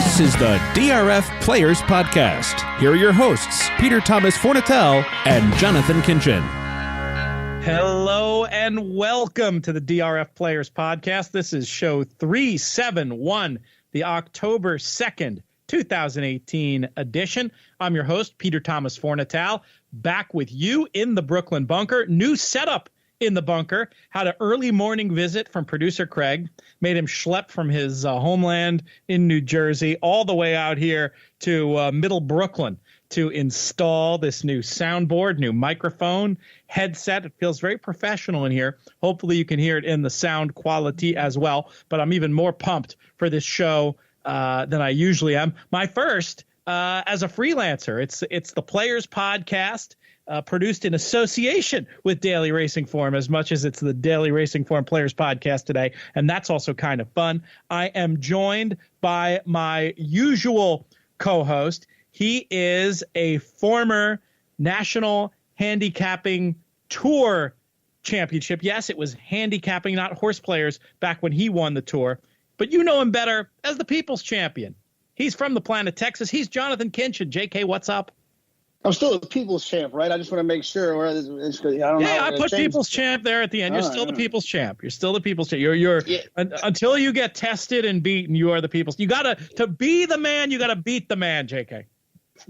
This is the DRF Players Podcast. Here are your hosts, Peter Thomas Fornatel and Jonathan Kinchin. Hello and welcome to the DRF Players Podcast. This is show 371, the October 2nd, 2018 edition. I'm your host, Peter Thomas Fornatal, back with you in the Brooklyn bunker. New setup in the bunker. Had an early morning visit from producer Craig. Made him schlep from his homeland in New Jersey all the way out here to Middle Brooklyn to install this new soundboard, new microphone, headset. It feels very professional in here. Hopefully you can hear it in the sound quality as well. But I'm even more pumped for this show than I usually am. My first as a freelancer. It's the Players Podcast, produced in association with Daily Racing Form, as much as it's the Daily Racing Form Players Podcast today. And that's also kind of fun. I am joined by my usual co-host. He is a former National Handicapping Tour Championship. Yes, it was handicapping, not horse players, back when he won the tour. But you know him better as the People's Champion. He's from the planet Texas. He's Jonathan Kinchin. JK, what's up? I'm still a People's Champ, right? I just want to make sure. I put People's Champ there at the end. You're still the People's Champ. You're still the People's Champ. Until you get tested and beaten, you are the People's. You to be the man, you got to beat the man, JK.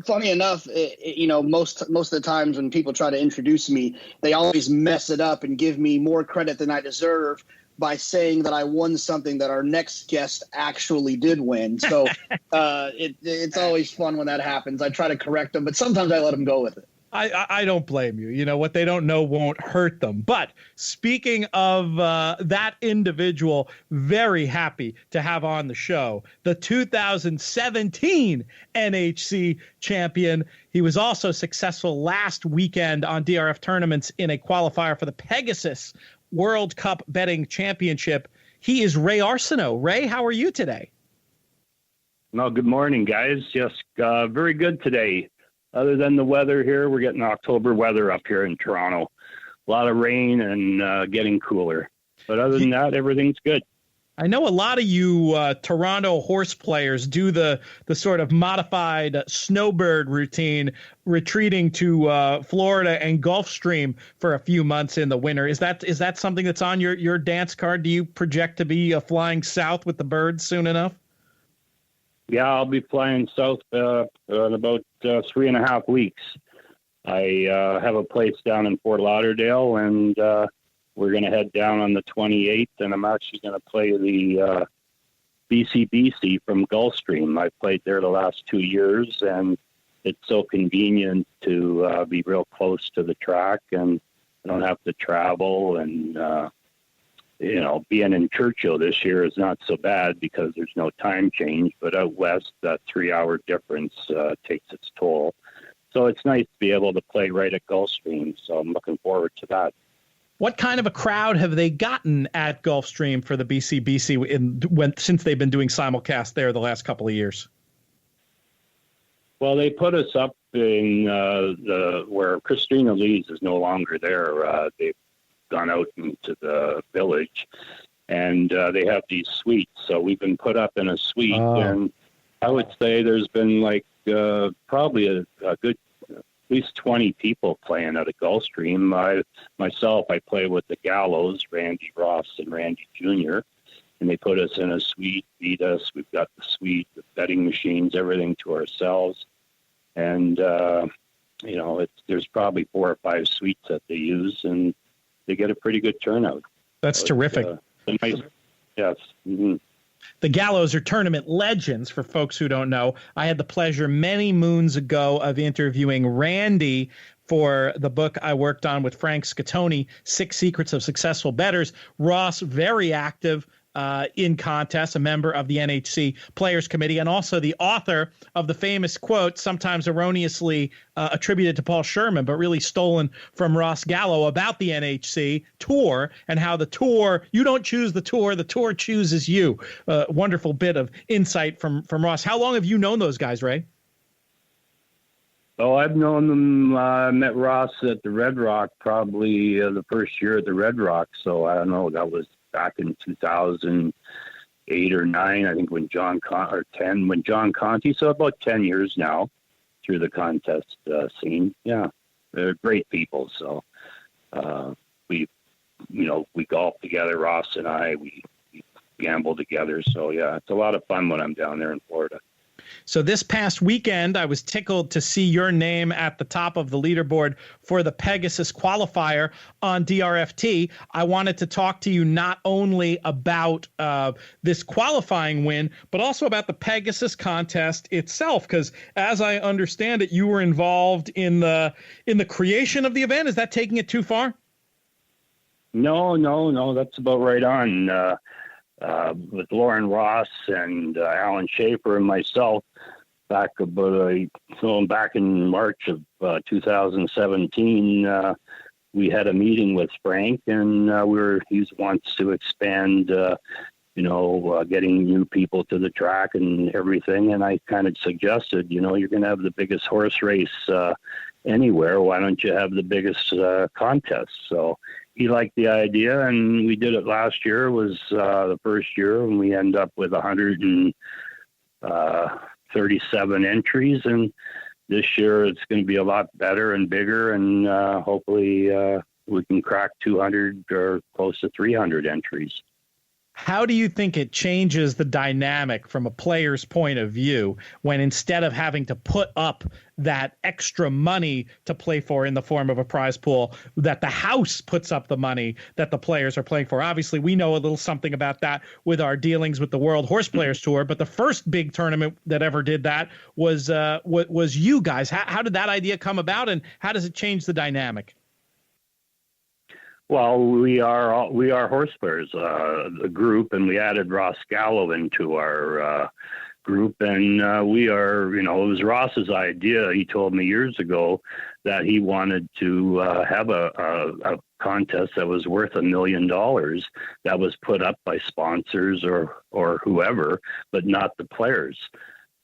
Funny enough, most of the times when people try to introduce me, they always mess it up and give me more credit than I deserve by saying that I won something that our next guest actually did win. So it's always fun when that happens. I try to correct them, but sometimes I let them go with it. I don't blame you. You know, what they don't know won't hurt them. But speaking of that individual, very happy to have on the show the 2017 NHC champion. He was also successful last weekend on DRF tournaments in a qualifier for the Pegasus World Cup Betting Championship. He is Ray Arsenault. Ray, how are you today? Well, good morning, guys. Yes, very good today. Other than the weather here, we're getting October weather up here in Toronto. A lot of rain and getting cooler. But other than that, everything's good. I know a lot of you Toronto horse players do the sort of modified snowbird routine, retreating to Florida and Gulfstream for a few months in the winter. Is that something that's on your dance card? Do you project to be flying south with the birds soon enough? Yeah, I'll be flying south in about 3.5 weeks. I have a place down in Fort Lauderdale, and we're going to head down on the 28th, and I'm actually going to play the BCBC from Gulfstream. I played there the last 2 years, and it's so convenient to be real close to the track, and I don't have to travel. And, being in Churchill this year is not so bad because there's no time change, but out west, that 3-hour difference takes its toll. So it's nice to be able to play right at Gulfstream, so I'm looking forward to that. What kind of a crowd have they gotten at Gulfstream for the BCBC since they've been doing simulcast there the last couple of years? Well, they put us up in where Christina Lees is no longer there. They've gone out into the village, and they have these suites. So we've been put up in a suite, and I would say there's been probably a good at least 20 people playing at a Gulfstream. I play with the Gallows, Randy Ross and Randy Jr., and they put us in a suite, beat us. We've got the suite, the betting machines, everything to ourselves. And, there's probably 4 or 5 suites that they use, and they get a pretty good turnout. That's terrific. Nice. Yes. Mm-hmm. The Gallows are tournament legends, for folks who don't know. I had the pleasure many moons ago of interviewing Randy for the book I worked on with Frank Scattoni, 6 Secrets of Successful Bettors. Ross, very active in contests, a member of the NHC Players Committee, and also the author of the famous quote, sometimes erroneously attributed to Paul Sherman, but really stolen from Ross Gallo, about the NHC tour and how the tour, you don't choose the tour chooses you. Wonderful bit of insight from Ross. How long have you known those guys, Ray? Oh, I've known them. I met Ross at the Red Rock probably the first year at the Red Rock. So I don't know, that was back in 2000, 8 or 9, I think, when or 10 when John Conti. So about 10 years now through the contest scene. Yeah, they're great people. So we golf together, Ross and I. We gamble together. So yeah, it's a lot of fun when I'm down there in Florida. So this past weekend, I was tickled to see your name at the top of the leaderboard for the Pegasus qualifier on DRFT. I wanted to talk to you not only about this qualifying win, but also about the Pegasus contest itself, because as I understand it, you were involved in the creation of the event. Is that taking it too far? No, that's about right on. With Lauren Ross and Alan Schaefer and myself, back in March of 2017, we had a meeting with Frank, and he wants to expand, getting new people to the track and everything. And I kind of suggested, you're going to have the biggest horse race anywhere. Why don't you have the biggest contest? So he liked the idea, and we did it last year. It was the first year, and we end up with 137 entries. And this year it's going to be a lot better and bigger, and hopefully we can crack 200 or close to 300 entries. How do you think it changes the dynamic from a player's point of view when instead of having to put up that extra money to play for in the form of a prize pool, that the house puts up the money that the players are playing for? Obviously, we know a little something about that with our dealings with the World Horse Players Tour, but the first big tournament that ever did that was you guys. How did that idea come about, and how does it change the dynamic? Well, we are horse players, the group, and we added Ross Gallo into our group, and we are, it was Ross's idea. He told me years ago that he wanted to have a contest that was worth $1 million that was put up by sponsors or whoever, but not the players.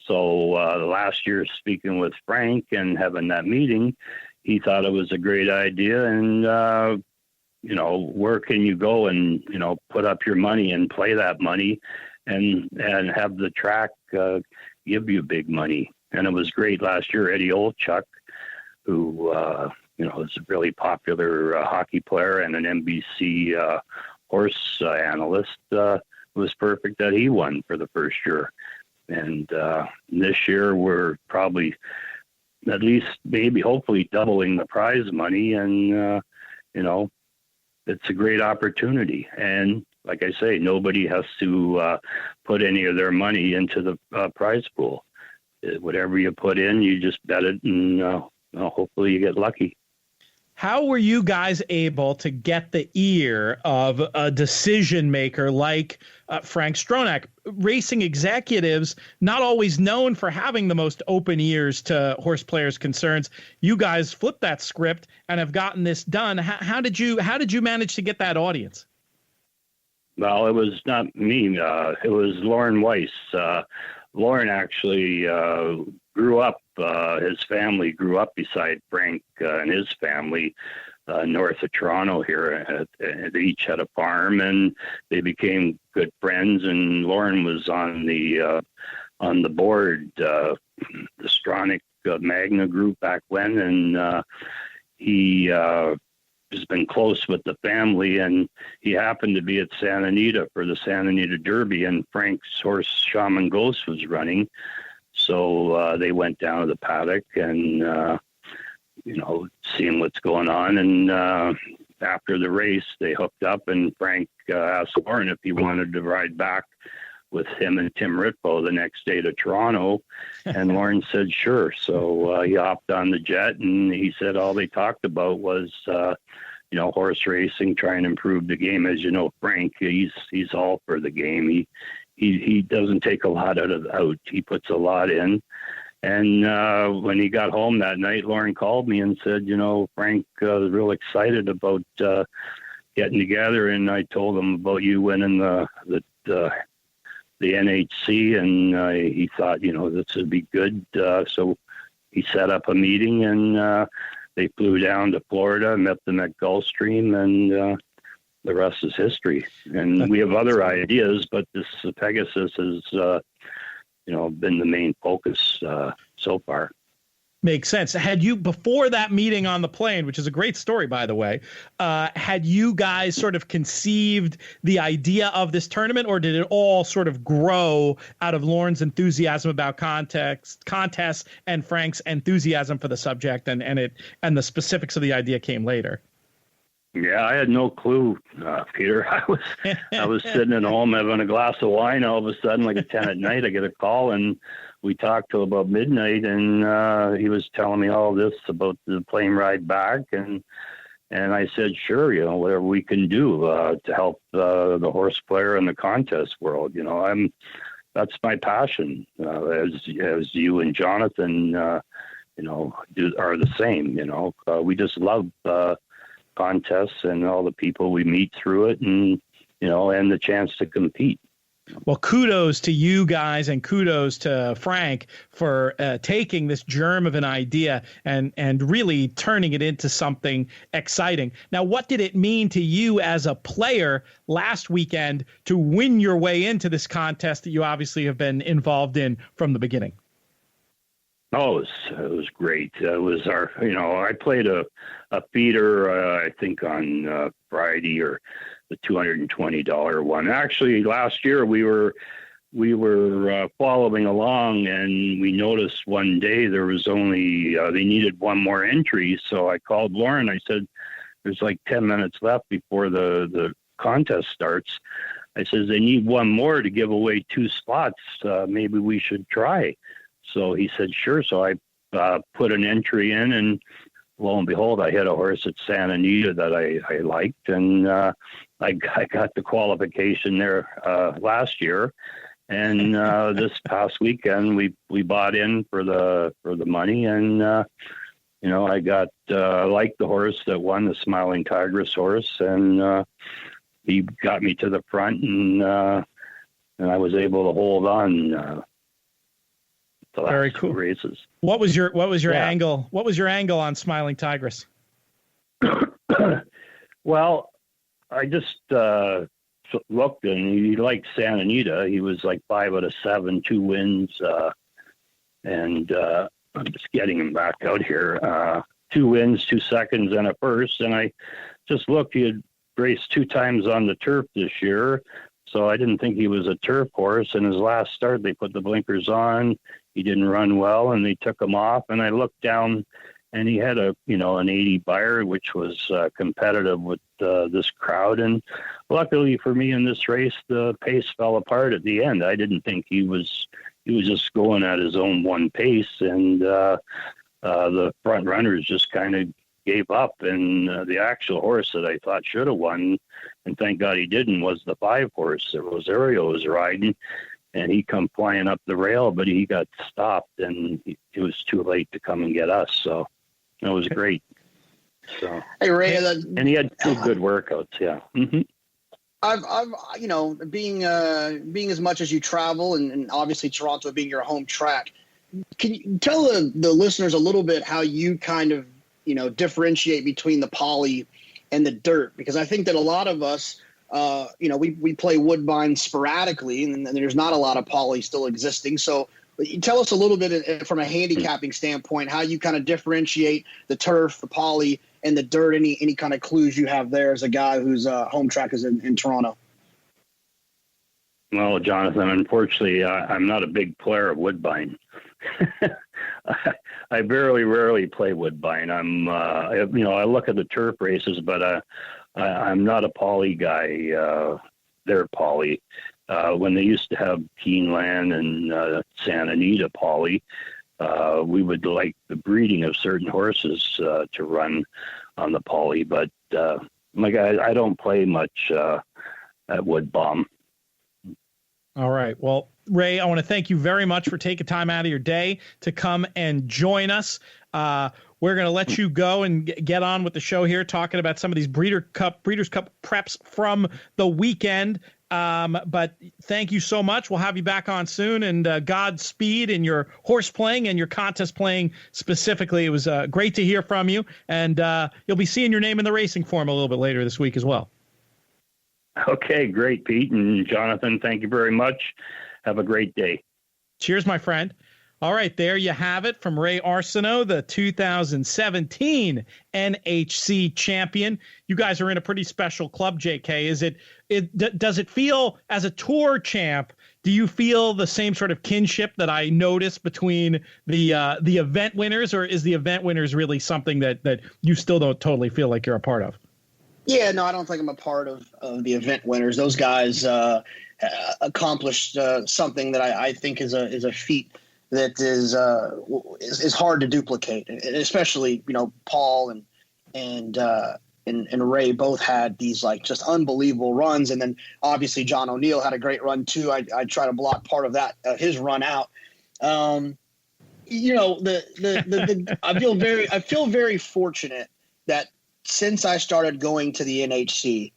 So last year, speaking with Frank and having that meeting, he thought it was a great idea, and where can you go and, put up your money and play that money and have the track give you big money. And it was great last year. Eddie Olchuk, who, is a really popular hockey player and an NBC horse analyst, was perfect that he won for the first year. And this year we're probably at least maybe hopefully doubling the prize money. And, it's a great opportunity. And like I say, nobody has to put any of their money into the prize pool. Whatever you put in, you just bet it, and hopefully you get lucky. How were you guys able to get the ear of a decision maker like Frank Stronach? Racing executives, not always known for having the most open ears to horse players' concerns. You guys flipped that script and have gotten this done. How did you manage to get that audience? Well, it was not me. It was Lauren Weiss. Lauren actually grew up. His family grew up beside Frank and his family north of Toronto here. They each had a farm, and they became good friends. And Lauren was on the board, the Stronach Magna Group back when, and he has been close with the family, and he happened to be at Santa Anita for the Santa Anita Derby, and Frank's horse Shaman Ghost was running. So they went down to the paddock and, seeing what's going on. And after the race, they hooked up, and Frank asked Lauren if he wanted to ride back with him and Tim Ritvo the next day to Toronto. And Lauren said, sure. So he hopped on the jet, and he said all they talked about was, horse racing, trying to improve the game. As you know, Frank, he's all for the game. He doesn't take a lot out. He puts a lot in. And when he got home that night, Lauren called me and said, Frank was real excited about getting together. And I told him about you winning the NHC, and he thought, this would be good. So he set up a meeting, and they flew down to Florida, met them at Gulfstream, and the rest is history. And we have other ideas, but this Pegasus has, been the main focus so far. Makes sense. Had you, before that meeting on the plane, which is a great story, by the way, had you guys sort of conceived the idea of this tournament, or did it all sort of grow out of Lauren's enthusiasm about contests and Frank's enthusiasm for the subject, and the specifics of the idea came later? Yeah, I had no clue, Peter. I was sitting at home having a glass of wine. All of a sudden, like at 10 at night, I get a call, and we talked till about midnight, and he was telling me all this about the plane ride back, and I said, sure, whatever we can do to help the horse player and the contest world. That's my passion. As you and Jonathan, are the same. We just love contests and all the people we meet through it, and the chance to compete. Well, kudos to you guys, and kudos to Frank for taking this germ of an idea and really turning it into something exciting. Now, what did it mean to you as a player last weekend to win your way into this contest that you obviously have been involved in from the beginning? Oh, it was great. It was I played a feeder, I think on Friday, or the $220 one. Actually, last year we were following along, and we noticed one day there was only they needed one more entry. So I called Lauren. I said, "There's like 10 minutes left before the contest starts." I says, "They need one more to give away 2 spots. Maybe we should try." So he said, "Sure." So I put an entry in, and lo and behold, I hit a horse at Santa Anita that I liked, and I got the qualification there last year, and this past weekend we bought in for the money, and I got liked the horse that won, the Smiling Tigress horse, and he got me to the front, and I was able to hold on. Very cool. Races. What was your angle? What was your angle on Smiling Tigress? Well, I just looked, and he liked Santa Anita. He was like 5 out of 7, 2 wins, and I'm just getting him back out here. 2 wins, 2 seconds, and a first. And I just looked. He had raced 2 times on the turf this year, so I didn't think he was a turf horse. And his last start, they put the blinkers on. He didn't run well, and they took him off. And I looked down, and he had an 80 buyer, which was competitive with this crowd. And luckily for me in this race, the pace fell apart at the end. I didn't think he was just going at his own one pace, and the front runners just kind of gave up. And the actual horse that I thought should have won, and thank God he didn't, was the 5 horse that Rosario was riding. And he come flying up the rail, but he got stopped, and it was too late to come and get us. So it was great. So, hey, Ray, and he had 2 good workouts. Yeah. Mm-hmm. I've being as much as you travel, and obviously Toronto being your home track, can you tell the listeners a little bit how you kind of differentiate between the poly and the dirt? Because I think that a lot of us, we play Woodbine sporadically, and there's not a lot of poly still existing. So tell us a little bit from a handicapping standpoint, how you kind of differentiate the turf, the poly, and the dirt. Any kind of clues you have there as a guy whose home track is in Toronto? Well, Jonathan, unfortunately, I'm not a big player of Woodbine. I rarely play Woodbine. I look at the turf races, but I'm not a poly guy. They're poly. When they used to have Keeneland and Santa Anita poly, we would like the breeding of certain horses to run on the poly. But I don't play much at Woodbine. All right. Well, Ray, I want to thank you very much for taking time out of your day to come and join us. We're going to let you go and get on with the show here, talking about some of these Breeders' Cup preps from the weekend. But thank you so much. We'll have you back on soon, and Godspeed in your horse playing and your contest playing specifically. It was great to hear from you, and you'll be seeing your name in the racing form a little bit later this week as well. Okay, great, Pete and Jonathan. Thank you very much. Have a great day. Cheers, my friend. All right, there you have it from Ray Arsenault, the 2017 NHC champion. You guys are in a pretty special club, JK. Does it feel, as a tour champ, do you feel the same sort of kinship that I noticed between the event winners, or is the event winners really something that you still don't totally feel like you're a part of? Yeah, no, I don't think I'm a part of the event winners. Those guys accomplished something that I think is a feat that is hard to duplicate, especially Paul and Ray both had these like just unbelievable runs, and then obviously John O'Neill had a great run too. I try to block part of that his run out. I feel very fortunate that since I started going to the NHC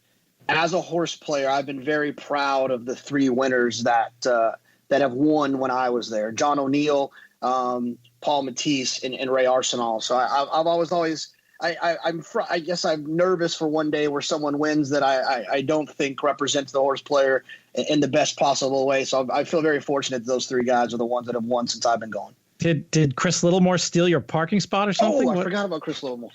as a horse player, I've been very proud of the three winners that have won when I was there: John O'Neill, Paul Matisse, and Ray Arsenault. So I've always I guess I'm nervous for one day where someone wins that I don't think represents the horse player in the best possible way. So I feel very fortunate that those three guys are the ones that have won since I've been going. Did Chris Littlemore steal your parking spot or something? Oh, I forgot about Chris Littlemore.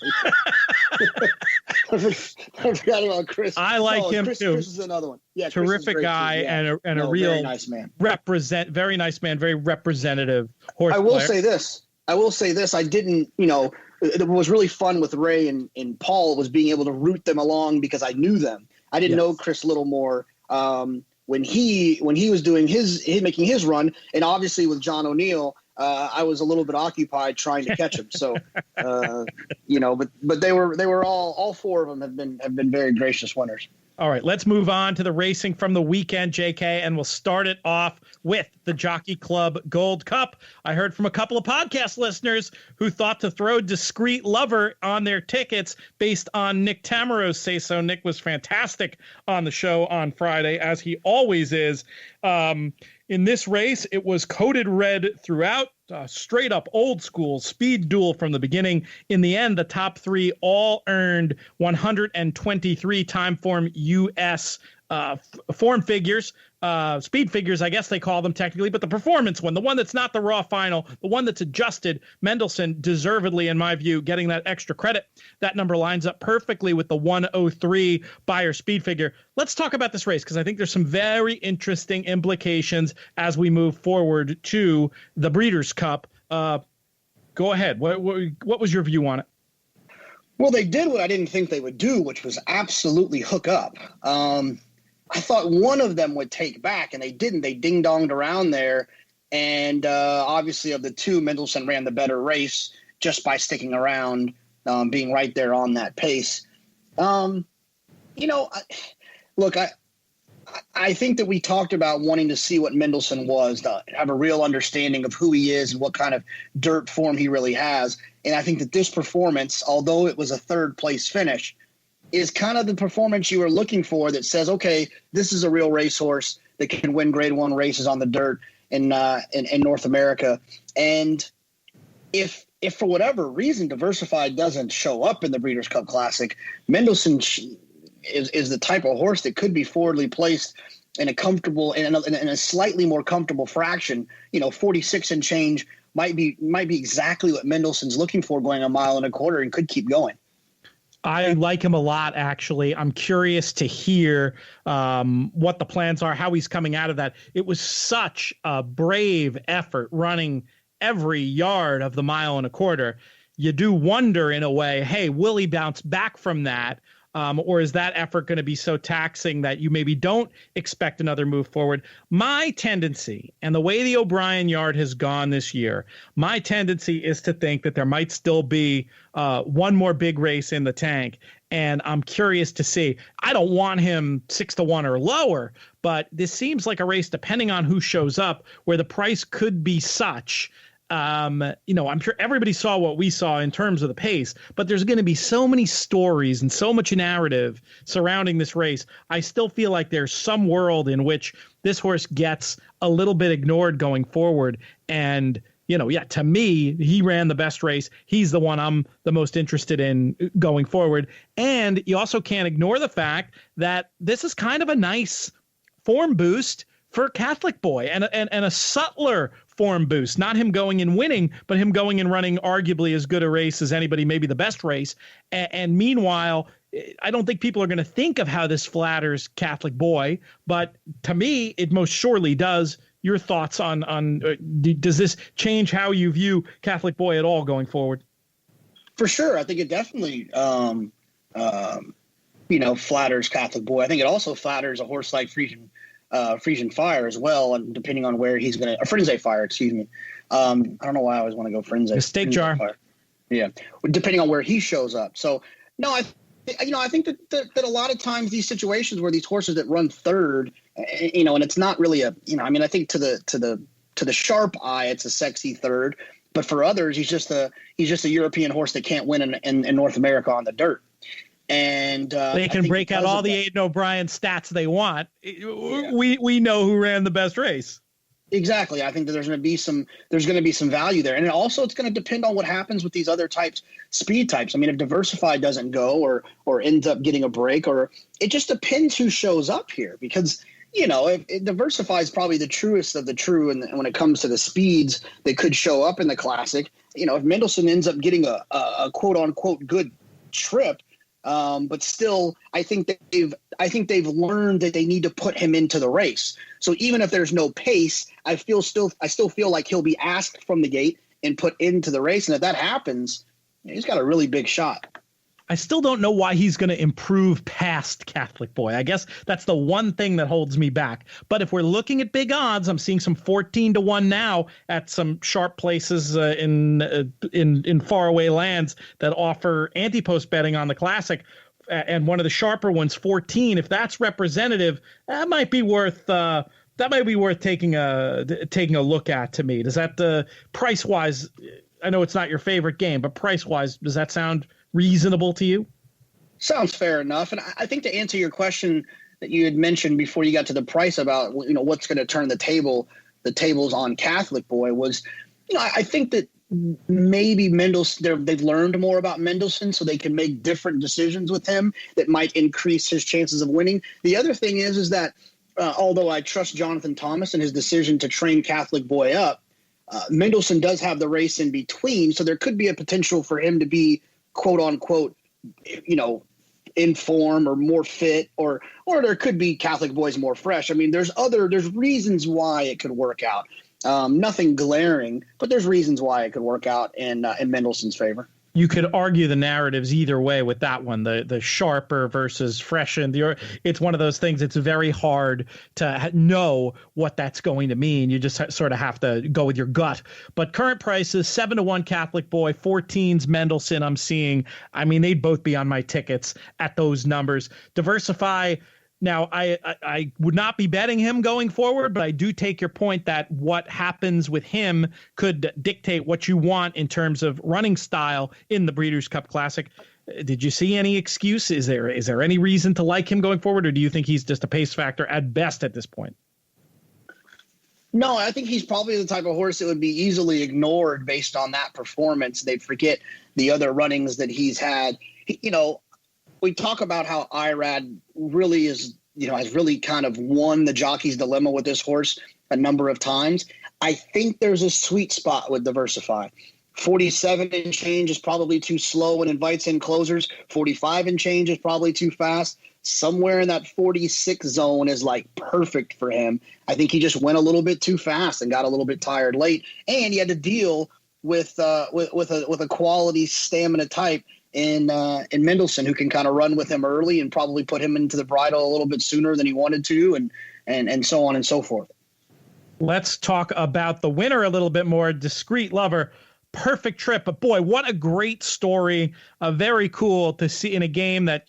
I forgot about Chris. I like him too. Chris is another one. Yeah, terrific guy, yeah. and a real very nice man. Very nice man, very representative horse I will player. say this. I didn't, it was really fun with Ray and Paul was being able to root them along because I knew them. I didn't know Chris Littlemore when he was doing making his run, and obviously with John O'Neill. I was a little bit occupied trying to catch him. So, but they were all four of them have been very gracious winners. All right, let's move on to the racing from the weekend, JK, and we'll start it off with the Jockey Club Gold Cup. I heard from a couple of podcast listeners who thought to throw Discreet Lover on their tickets based on Nick Tamaro's say-so. Nick was fantastic on the show on Friday, as he always is. In this race, it was coded red throughout, straight up old school speed duel from the beginning. In the end, the top three all earned 123 time form US form figures, speed figures, I guess they call them technically, but the performance one, the one that's not the raw final, the one that's adjusted, Mendelssohn deservedly, in my view, getting that extra credit. That number lines up perfectly with the 103 Beyer speed figure. Let's talk about this race because I think there's some very interesting implications as we move forward to the Breeders' Cup. Go ahead. What was your view on it? Well, they did what I didn't think they would do, which was absolutely hook up. I thought one of them would take back, and they didn't. They ding-donged around there, and obviously of the two, Mendelssohn ran the better race just by sticking around, being right there on that pace. I think that we talked about wanting to see what Mendelssohn was, to have a real understanding of who he is and what kind of dirt form he really has. And I think that this performance, although it was a third-place finish, is kind of the performance you were looking for that says, okay, this is a real racehorse that can win Grade 1 races on the dirt in North America. And if for whatever reason Diversified doesn't show up in the Breeders' Cup Classic, Mendelssohn is the type of horse that could be forwardly placed in a comfortable in a slightly more comfortable fraction. 46 and change might be exactly what Mendelssohn's looking for, going a mile and a quarter, and could keep going. I like him a lot, actually. I'm curious to hear what the plans are, how he's coming out of that. It was such a brave effort running every yard of the mile and a quarter. You do wonder in a way, hey, will he bounce back from that? Or is that effort going to be so taxing that you maybe don't expect another move forward? My tendency, and the way the O'Brien yard has gone this year, my tendency is to think that there might still be one more big race in the tank. And I'm curious to see. I don't want him 6-1 or lower, but this seems like a race, depending on who shows up, where the price could be such. I'm sure everybody saw what we saw in terms of the pace, but there's going to be so many stories and so much narrative surrounding this race. I still feel like there's some world in which this horse gets a little bit ignored going forward, and to me, he ran the best race. He's the one I'm the most interested in going forward. And you also can't ignore the fact that this is kind of a nice form boost for Catholic Boy and a subtler form boost, not him going and winning, but him going and running arguably as good a race as anybody, maybe the best race. And meanwhile, I don't think people are going to think of how this flatters Catholic Boy, but to me, it most surely does. Your thoughts on does this change how you view Catholic Boy at all going forward? For sure. I think it definitely, flatters Catholic Boy. I think it also flatters a horse like Frisian Fire as well, and depending on where he's going to, Frenzy Fire, excuse me. I don't know why I always want to go Frenzy. Steak jar. Fire. Yeah, depending on where he shows up. So no, I think that a lot of times these situations where these horses that run third, and it's not really I think to the sharp eye, it's a sexy third, but for others, he's just a European horse that can't win in North America on the dirt. And they can break out all the Aidan O'Brien stats they want. Yeah. We know who ran the best race. Exactly. I think that there's going to be some value there. And also it's going to depend on what happens with these other speed types. I mean, if Diversify doesn't go or ends up getting a break, or it just depends who shows up here, because, if Diversify is probably the truest of the true. And when it comes to the speeds that could show up in the Classic, if Mendelssohn ends up getting a quote unquote good trip, but still, I think they've learned that they need to put him into the race. So even if there's no pace, I still feel like he'll be asked from the gate and put into the race. And if that happens, he's got a really big shot. I still don't know why he's going to improve past Catholic Boy. I guess that's the one thing that holds me back. But if we're looking at big odds, I'm seeing some 14-1 now at some sharp places in faraway lands that offer anti-post betting on the Classic. And one of the sharper ones, 14. If that's representative, that might be worth taking a look at. To me, does that price wise? I know it's not your favorite game, but price wise, does that sound reasonable to you? Sounds fair enough. And I think to answer your question that you had mentioned before you got to the price about, what's going to turn the tables on Catholic Boy was, I think that maybe Mendelssohn, they've learned more about Mendelssohn, so they can make different decisions with him that might increase his chances of winning. The other thing is that although I trust Jonathan Thomas and his decision to train Catholic Boy up, Mendelssohn does have the race in between, so there could be a potential for him to be quote unquote, in form or more fit, or there could be Catholic Boys more fresh. I mean, there's reasons why it could work out. Nothing glaring, but there's reasons why it could work out in Mendelssohn's favor. You could argue the narratives either way with that one, the sharper versus freshened. It's one of those things. It's very hard to know what that's going to mean. You just sort of have to go with your gut. But current prices, 7-1 Catholic Boy, 14s Mendelssohn. I'm seeing. I mean, they'd both be on my tickets at those numbers. Diversify. Now, I would not be betting him going forward, but I do take your point that what happens with him could dictate what you want in terms of running style in the Breeders' Cup Classic. Did you see any excuse? Is there any reason to like him going forward, or do you think he's just a pace factor at best at this point? No, I think he's probably the type of horse that would be easily ignored based on that performance. They'd forget the other runnings that he's had. We talk about how Irad really is, has really kind of won the jockey's dilemma with this horse a number of times. I think there's a sweet spot with Diversify. 47 and change is probably too slow and invites in closers. 45 and change is probably too fast. Somewhere in that 46 zone is like perfect for him. I think he just went a little bit too fast and got a little bit tired late, and he had to deal with a quality stamina type in Mendelssohn, who can kind of run with him early and probably put him into the bridle a little bit sooner than he wanted to, and so on and so forth. Let's talk about the winner a little bit more. Discreet Lover, perfect trip. But boy, what a great story. Very cool to see in a game that,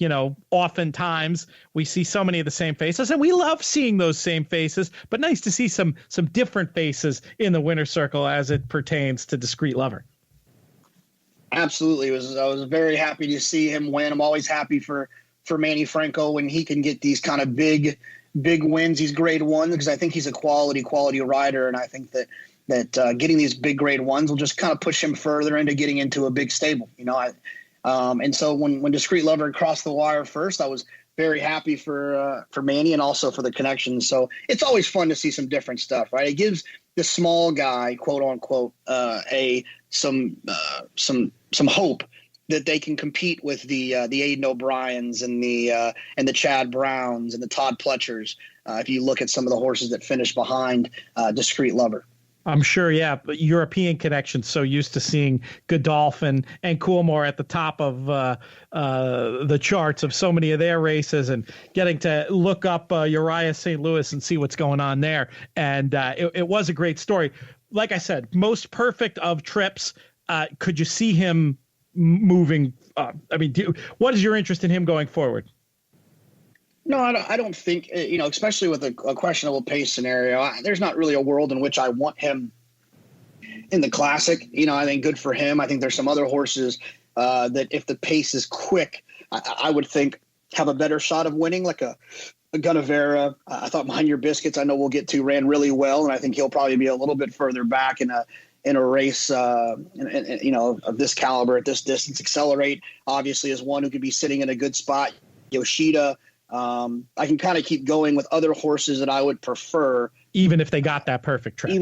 oftentimes we see so many of the same faces, and we love seeing those same faces, but nice to see some different faces in the winner's circle as it pertains to Discreet Lover. Absolutely. I was very happy to see him win. I'm always happy for Manny Franco when he can get these kind of big wins, these grade ones, because I think he's a quality rider. And I think that, that getting these big grade ones will just kind of push him further into getting into a big stable. And so when Discreet Lover crossed the wire first, I was very happy for Manny and also for the connections. So it's always fun to see some different stuff, right? It gives the small guy, quote unquote, some hope that they can compete with the Aiden O'Briens and the Chad Browns and the Todd Pletchers. If you look at some of the horses that finished behind Discreet Lover. I'm sure, yeah. But European connections so used to seeing Godolphin and Coolmore at the top of the charts of so many of their races, and getting to look up Uriah St. Louis and see what's going on there. And it was a great story. Like I said, most perfect of trips. Could you see him moving? What is your interest in him going forward? No, I don't think, especially with a questionable pace scenario, there's not really a world in which I want him in the Classic. I think good for him. I think there's some other horses that if the pace is quick, I would think have a better shot of winning, like a Gunnevera. I thought Mind Your Biscuits, I know we'll get to, ran really well, and I think he'll probably be a little bit further back in a race, of this caliber at this distance. Accelerate, obviously, is one who could be sitting in a good spot. Yoshida. I can kind of keep going with other horses that I would prefer. Even if they got that perfect trip.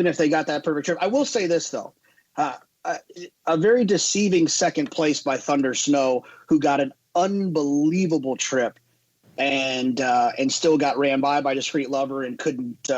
I will say this, though. A very deceiving second place by Thunder Snow, who got an unbelievable trip and still got ran by Discreet Lover and couldn't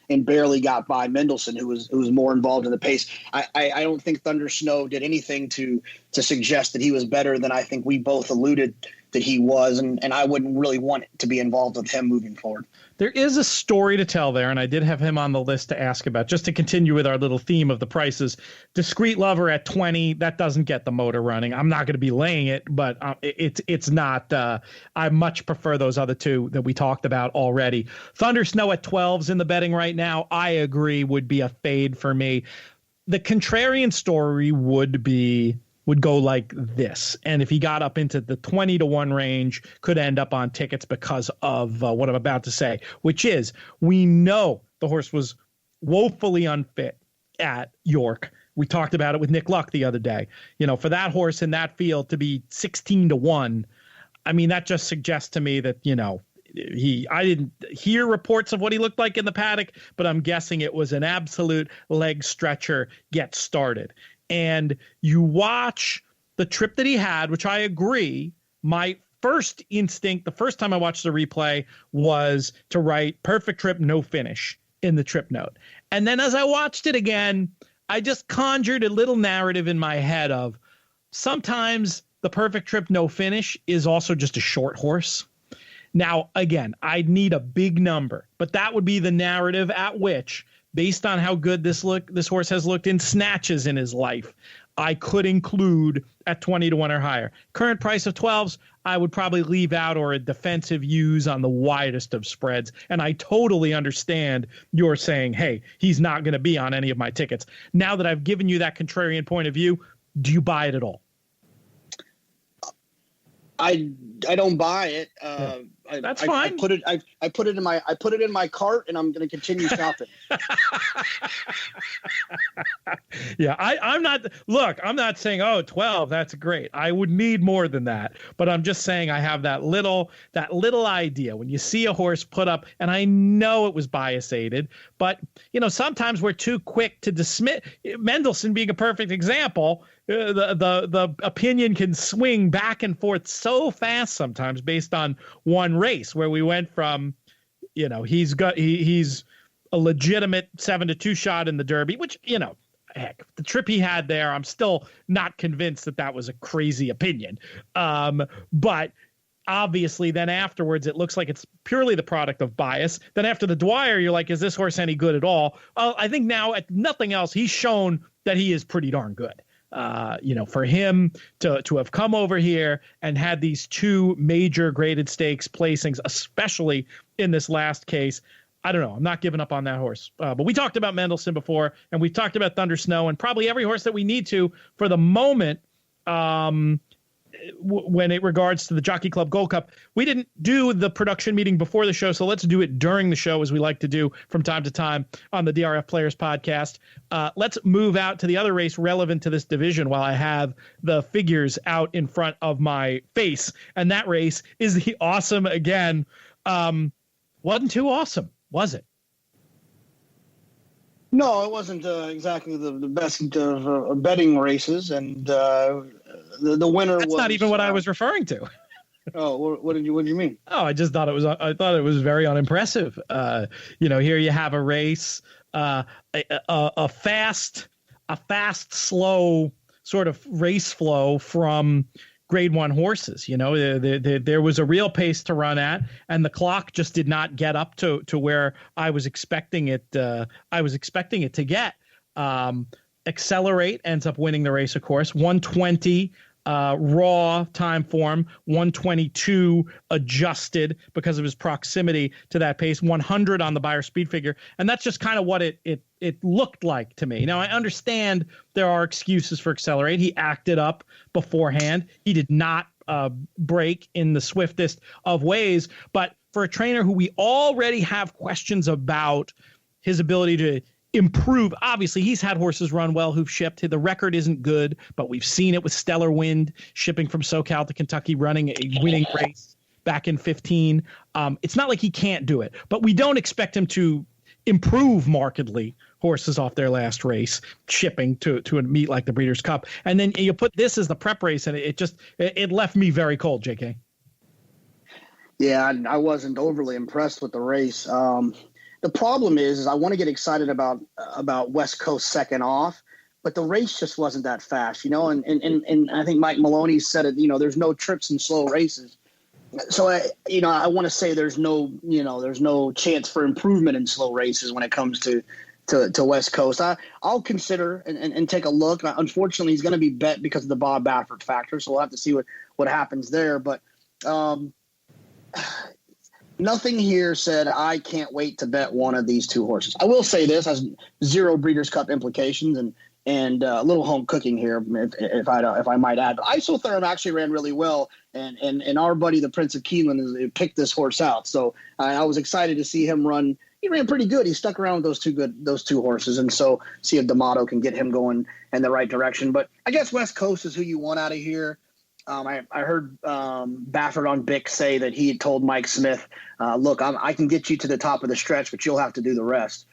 and barely got by Mendelssohn, who was more involved in the pace. I don't think Thunder Snow did anything to suggest that he was better than I think we both alluded that he was, and I wouldn't really want to be involved with him moving forward. There is a story to tell there, and I did have him on the list to ask about, just to continue with our little theme of the prices. Discreet Lover at 20, that doesn't get the motor running. I'm not going to be laying it, but it's not. I much prefer those other two that we talked about already. Thunder Snow at 12's in the betting right now. I agree, would be a fade for me. The contrarian story would go like this. And if he got up into the 20-1 range, could end up on tickets because of what I'm about to say, which is, we know the horse was woefully unfit at York. We talked about it with Nick Luck the other day. For that horse in that field to be 16-1, that just suggests to me that, I didn't hear reports of what he looked like in the paddock, but I'm guessing it was an absolute leg stretcher, get started. And you watch the trip that he had, which I agree, my first instinct, the first time I watched the replay, was to write perfect trip, no finish in the trip note. And then as I watched it again, I just conjured a little narrative in my head of sometimes the perfect trip, no finish is also just a short horse. Now, again, I'd need a big number, but that would be the narrative at which, based on how good this horse has looked in snatches in his life, I could include at 20-1 or higher. Current price of 12s, I would probably leave out, or a defensive use on the widest of spreads. And I totally understand you're saying, hey, he's not going to be on any of my tickets. Now that I've given you that contrarian point of view, do you buy it at all? I don't buy it. That's fine. I put it in my cart, and I'm going to continue shopping. Yeah, I'm not saying, 12, that's great. I would need more than that, but I'm just saying I have that little idea when you see a horse put up, and I know it was bias aided, but sometimes we're too quick to dismiss. Mendelssohn being a perfect example. The opinion can swing back and forth so fast sometimes based on one race, where we went from, he's a legitimate 7-2 shot in the Derby, which, heck, the trip he had there, I'm still not convinced that was a crazy opinion. But obviously then afterwards, it looks like it's purely the product of bias. Then after the Dwyer, you're like, is this horse any good at all? I think now at nothing else, he's shown that he is pretty darn good. For him to have come over here and had these two major graded stakes placings, especially in this last case, I don't know. I'm not giving up on that horse. But we talked about Mendelssohn before, and we talked about Thunder Snow, and probably every horse that we need to for the moment. when it regards to the Jockey Club Gold Cup, we didn't do the production meeting before the show, so let's do it during the show, as we like to do from time to time on the DRF Players podcast. Let's move out to the other race relevant to this division while I have the figures out in front of my face, and that race is the Awesome Again. Wasn't too awesome, was it? No, it wasn't exactly the best of betting races, and the winner. That's was not even what I was referring to. Oh, what did you mean? Oh, I just thought I thought it was very unimpressive. Here you have a race, a fast, slow sort of race flow from Grade 1 horses. There was a real pace to run at, and the clock just did not get up to where I was expecting it. I was expecting it to get. Accelerate ends up winning the race, of course. 120 raw time form, 122 adjusted because of his proximity to that pace, 100 on the Beyer speed figure, and that's just kind of what it looked like to me. Now, I understand there are excuses for Accelerate. He acted up beforehand. He did not break in the swiftest of ways, but for a trainer who we already have questions about his ability to improve. Obviously, he's had horses run well who've shipped. The record isn't good, but we've seen it with Stellar Wind shipping from SoCal to Kentucky, running a winning race back in 15. It's not like he can't do it, but we don't expect him to improve markedly horses off their last race, shipping to a meet like the Breeders' Cup. And then you put this as the prep race, and it left me very cold, JK. Yeah, I wasn't overly impressed with the race. The problem is I want to get excited about West Coast second off, but the race just wasn't that fast, and I think Mike Maloney said it, there's no trips in slow races. So I want to say there's no chance for improvement in slow races when it comes to West Coast. I'll consider and take a look. Unfortunately, he's going to be bet because of the Bob Baffert factor, so we'll have to see what happens there. But nothing here said I can't wait to bet one of these two horses. I will say this has zero Breeders' Cup implications and a little home cooking here, if I might add. But Isotherm actually ran really well, and our buddy the Prince of Keeneland picked this horse out. So I was excited to see him run. He ran pretty good. He stuck around with those two horses, and so see if D'Amato can get him going in the right direction. But I guess West Coast is who you want out of here. I heard Baffert on Bick say that he had told Mike Smith, look, I can get you to the top of the stretch, but you'll have to do the rest,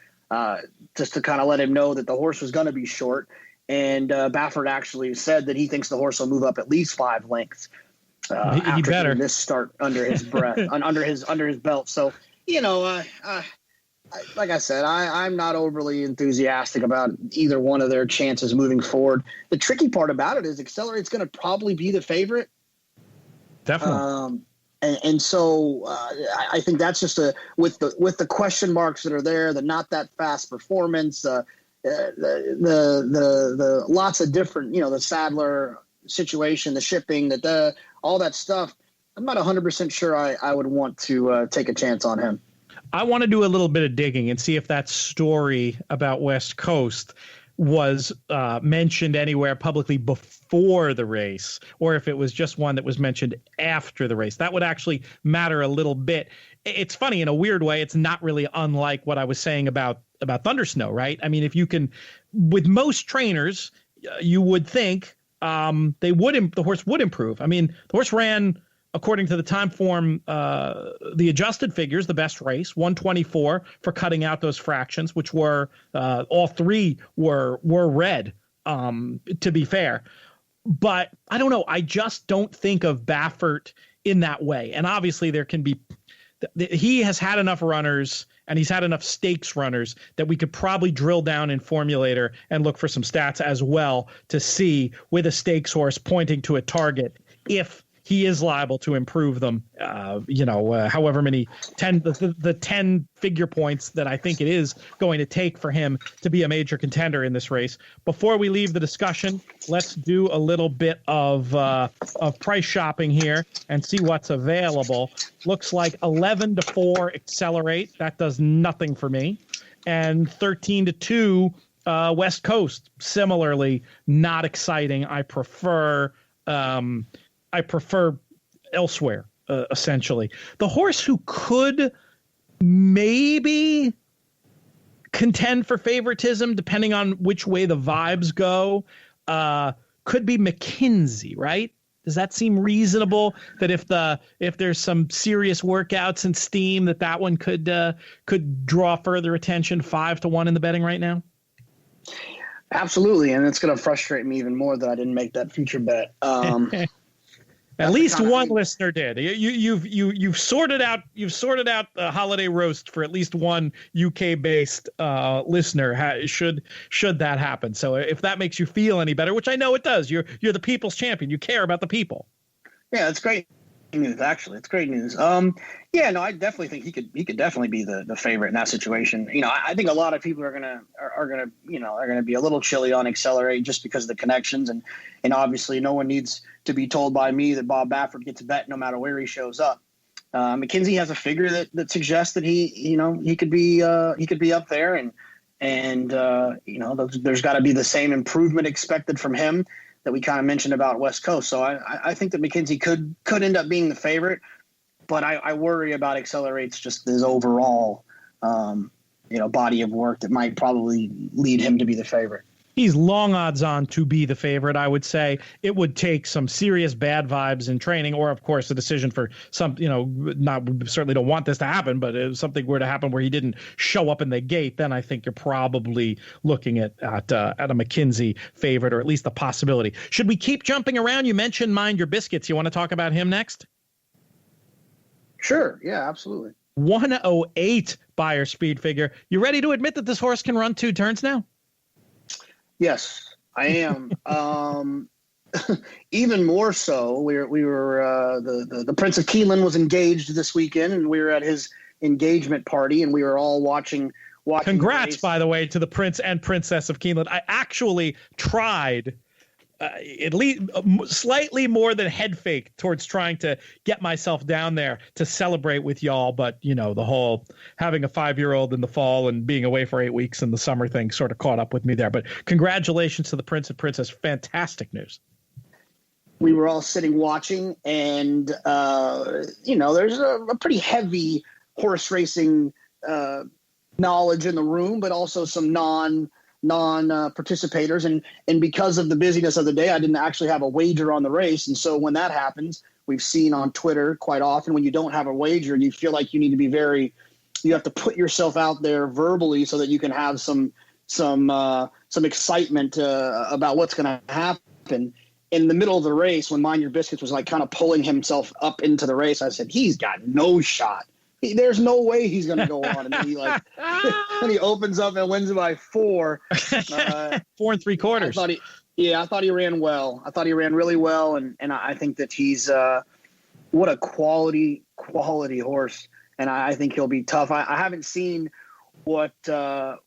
just to kind of let him know that the horse was going to be short. And Baffert actually said that he thinks the horse will move up at least 5 lengths after better. This start under his breath, under his belt. So, like I said, I'm not overly enthusiastic about either one of their chances moving forward. The tricky part about it is Accelerate's going to probably be the favorite. Definitely. And so I think that's just with the question marks that are there, the not that fast performance, the lots of different, the Sadler situation, the shipping, all that stuff. I'm not 100% sure I would want to take a chance on him. I want to do a little bit of digging and see if that story about West Coast was mentioned anywhere publicly before the race, or if it was just one that was mentioned after the race. That would actually matter a little bit. It's funny, in a weird way, it's not really unlike what I was saying about Thundersnow, right? I mean, if you can, with most trainers, you would think the horse would improve. I mean, the horse ran, according to the time form, the adjusted figures, the best race, 124 for cutting out those fractions, which were all three were red, to be fair. But I don't know. I just don't think of Baffert in that way. And obviously there can be he has had enough runners and he's had enough stakes runners that we could probably drill down in Formulator and look for some stats as well to see with a stakes horse pointing to a target if he is liable to improve them, however many 10 the 10 figure points that I think it is going to take for him to be a major contender in this race. Before we leave the discussion, let's do a little bit of price shopping here and see what's available. Looks like 11-4 Accelerate. That does nothing for me. And 13-2 West Coast. Similarly, not exciting. I prefer I prefer elsewhere, essentially. The horse who could maybe contend for favoritism, depending on which way the vibes go, could be McKinsey, right? Does that seem reasonable? That if there's some serious workouts and steam, that one could draw further attention, 5-1 in the betting right now? Absolutely, and it's going to frustrate me even more that I didn't make that future bet. At least one listener did. You've sorted out the holiday roast for at least one UK-based listener. Should that happen? So if that makes you feel any better, which I know it does, you're the people's champion. You care about the people. Yeah, it's great news. Actually, it's great news. I definitely think he could definitely be the favorite in that situation. I think a lot of people are gonna be a little chilly on Accelerate just because of the connections, and obviously no one needs to be told by me that Bob Baffert gets a bet no matter where he shows up. McKinsey has a figure that suggests that he could be up there, and there's got to be the same improvement expected from him that we kind of mentioned about West Coast. So I think that McKinsey could end up being the favorite, but I worry about Accelerate's just his overall body of work that might probably lead him to be the favorite. He's long odds on to be the favorite. I would say it would take some serious bad vibes in training, or of course a decision for some, certainly don't want this to happen, but if something were to happen where he didn't show up in the gate, then I think you're probably looking at a McKinsey favorite, or at least the possibility. Should we keep jumping around? You mentioned Mind Your Biscuits. You want to talk about him next? Sure. Yeah, absolutely. 108 Beyer speed figure. You ready to admit that this horse can run 2 turns now? Yes, I am. Even more so, we were the Prince of Keeneland was engaged this weekend, and we were at his engagement party, and we were all watching. Congrats, by the way, to the Prince and Princess of Keeneland. I actually tried at least slightly more than head fake towards trying to get myself down there to celebrate with y'all. But, the whole having a 5-year-old in the fall and being away for 8 weeks in the summer thing sort of caught up with me there. But congratulations to the Prince and Princess. Fantastic news. We were all sitting watching, and, there's a pretty heavy horse racing knowledge in the room, but also some non-participators, and because of the busyness of the day, I didn't actually have a wager on the race. And so when that happens, we've seen on Twitter quite often, when you don't have a wager, you feel like you need to be you have to put yourself out there verbally so that you can have some excitement about what's going to happen. In the middle of the race, when Mind Your Biscuits was like kind of pulling himself up into the race, I said, he's got no shot. There's no way he's going to go on. And then he opens up and wins by 4. 4 3/4. I thought he ran well. I thought he ran really well. And I think that he's what a quality horse. And I think he'll be tough. I haven't seen what the